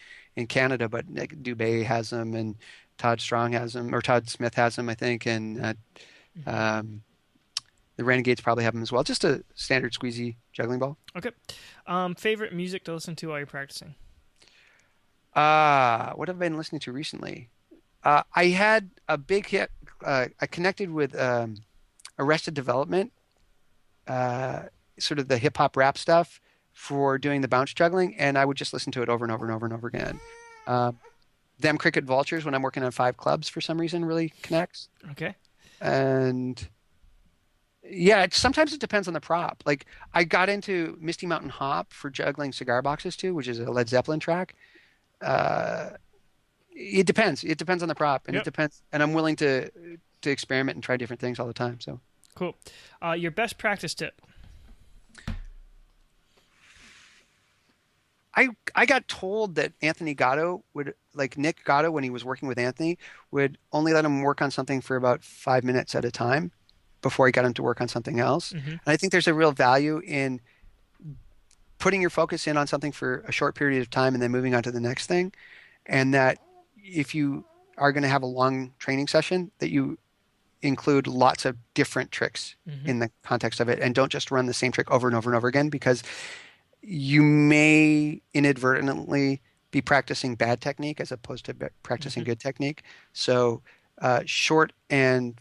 Speaker 3: Canada, but like Dubé has them, and Todd Strong has them, or Todd Smith has them, I think, and the Renegades probably have them as well. Just a standard squeezy juggling ball. Okay.
Speaker 2: Favorite music to listen to while you're practicing?
Speaker 3: What have I been listening to recently? I had a big hit. I connected with Arrested Development, sort of the hip hop rap stuff, for doing the bounce juggling, and I would just listen to it over and over and over and over again. Them Cricket Vultures, when I'm working on 5 clubs, for some reason really connects.
Speaker 2: Okay.
Speaker 3: And yeah, sometimes it depends on the prop. Like I got into Misty Mountain Hop for juggling cigar boxes too, which is a Led Zeppelin track. It depends. It depends on the prop, and it depends. And I'm willing to experiment and try different things all the time. So
Speaker 2: cool. Your best practice tip?
Speaker 3: I got told that Anthony Gatto would, like Nick Gatto, when he was working with Anthony, would only let him work on something for about 5 minutes at a time before he got him to work on something else. And I think there's a real value in putting your focus in on something for a short period of time and then moving on to the next thing. And that if you are going to have a long training session, that you include lots of different tricks in the context of it, and don't just run the same trick over and over and over again, because you may inadvertently be practicing bad technique as opposed to practicing good technique. So short and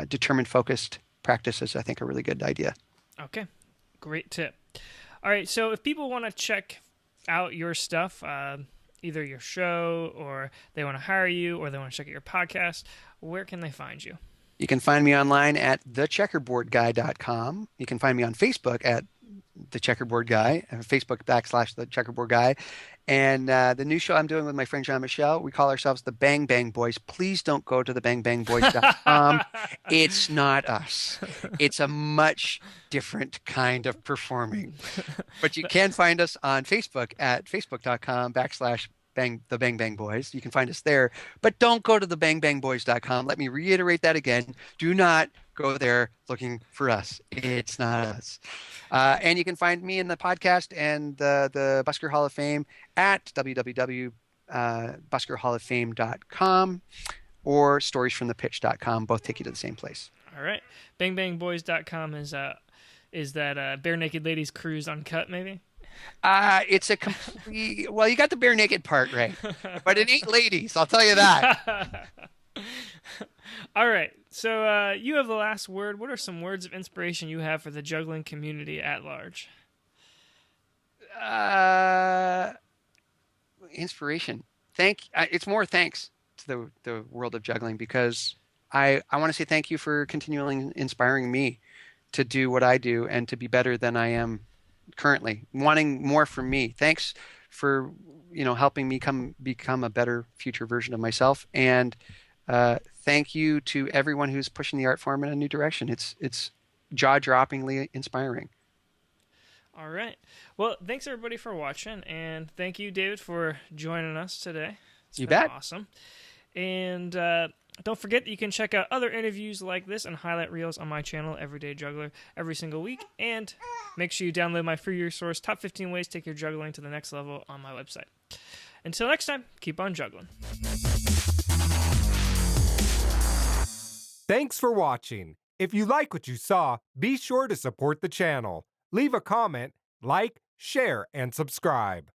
Speaker 3: determined focused practice is, I think, a really good idea.
Speaker 2: Okay, great tip. All right, so if people want to check out your stuff, either your show, or they want to hire you, or they want to check out your podcast, where can they find you?
Speaker 3: You can find me online at thecheckerboardguy.com. You can find me on Facebook at The Checkerboard Guy, Facebook / The Checkerboard Guy. And the new show I'm doing with my friend Jean-Michel, we call ourselves the Bang Bang Boys. Please don't go to the bangbangboys.com. It's not us. It's a much different kind of performing. But you can find us on Facebook at facebook.com / the Bang Bang Boys. You can find us there, but don't go to the bangbangboys.com. Let me reiterate that again. Do not go there looking for us. It's not us. And you can find me in the podcast and the Busker Hall of Fame at www.buskerhalloffame.com or storiesfromthepitch.com. Both take you to the same place.
Speaker 2: All right. Bangbangboys.com is that Bare Naked Ladies Cruise Uncut, maybe?
Speaker 3: It's a complete, well, you got the bare naked part right, but it ain't ladies, I'll tell you that.
Speaker 2: All right, so you have the last word. What are some words of inspiration you have for the juggling community at large?
Speaker 3: Inspiration. It's more thanks to the world of juggling, because I want to say thank you for continually inspiring me to do what I do and to be better than I am currently, wanting more from me. Thanks for helping me become a better future version of myself, and thank you to everyone who's pushing the art form in a new direction. It's jaw-droppingly inspiring.
Speaker 2: All right, well, thanks everybody for watching, and thank you, David, for joining us today. It's
Speaker 3: you
Speaker 2: been
Speaker 3: bet.
Speaker 2: Awesome. And don't forget that you can check out other interviews like this and highlight reels on my channel, Everyday Juggler, every single week. And make sure you download my free resource, Top 15 Ways to Take Your Juggling to the Next Level, on my website. Until next time, keep on juggling.
Speaker 1: Thanks for watching. If you like what you saw, be sure to support the channel. Leave a comment, like, share, and subscribe.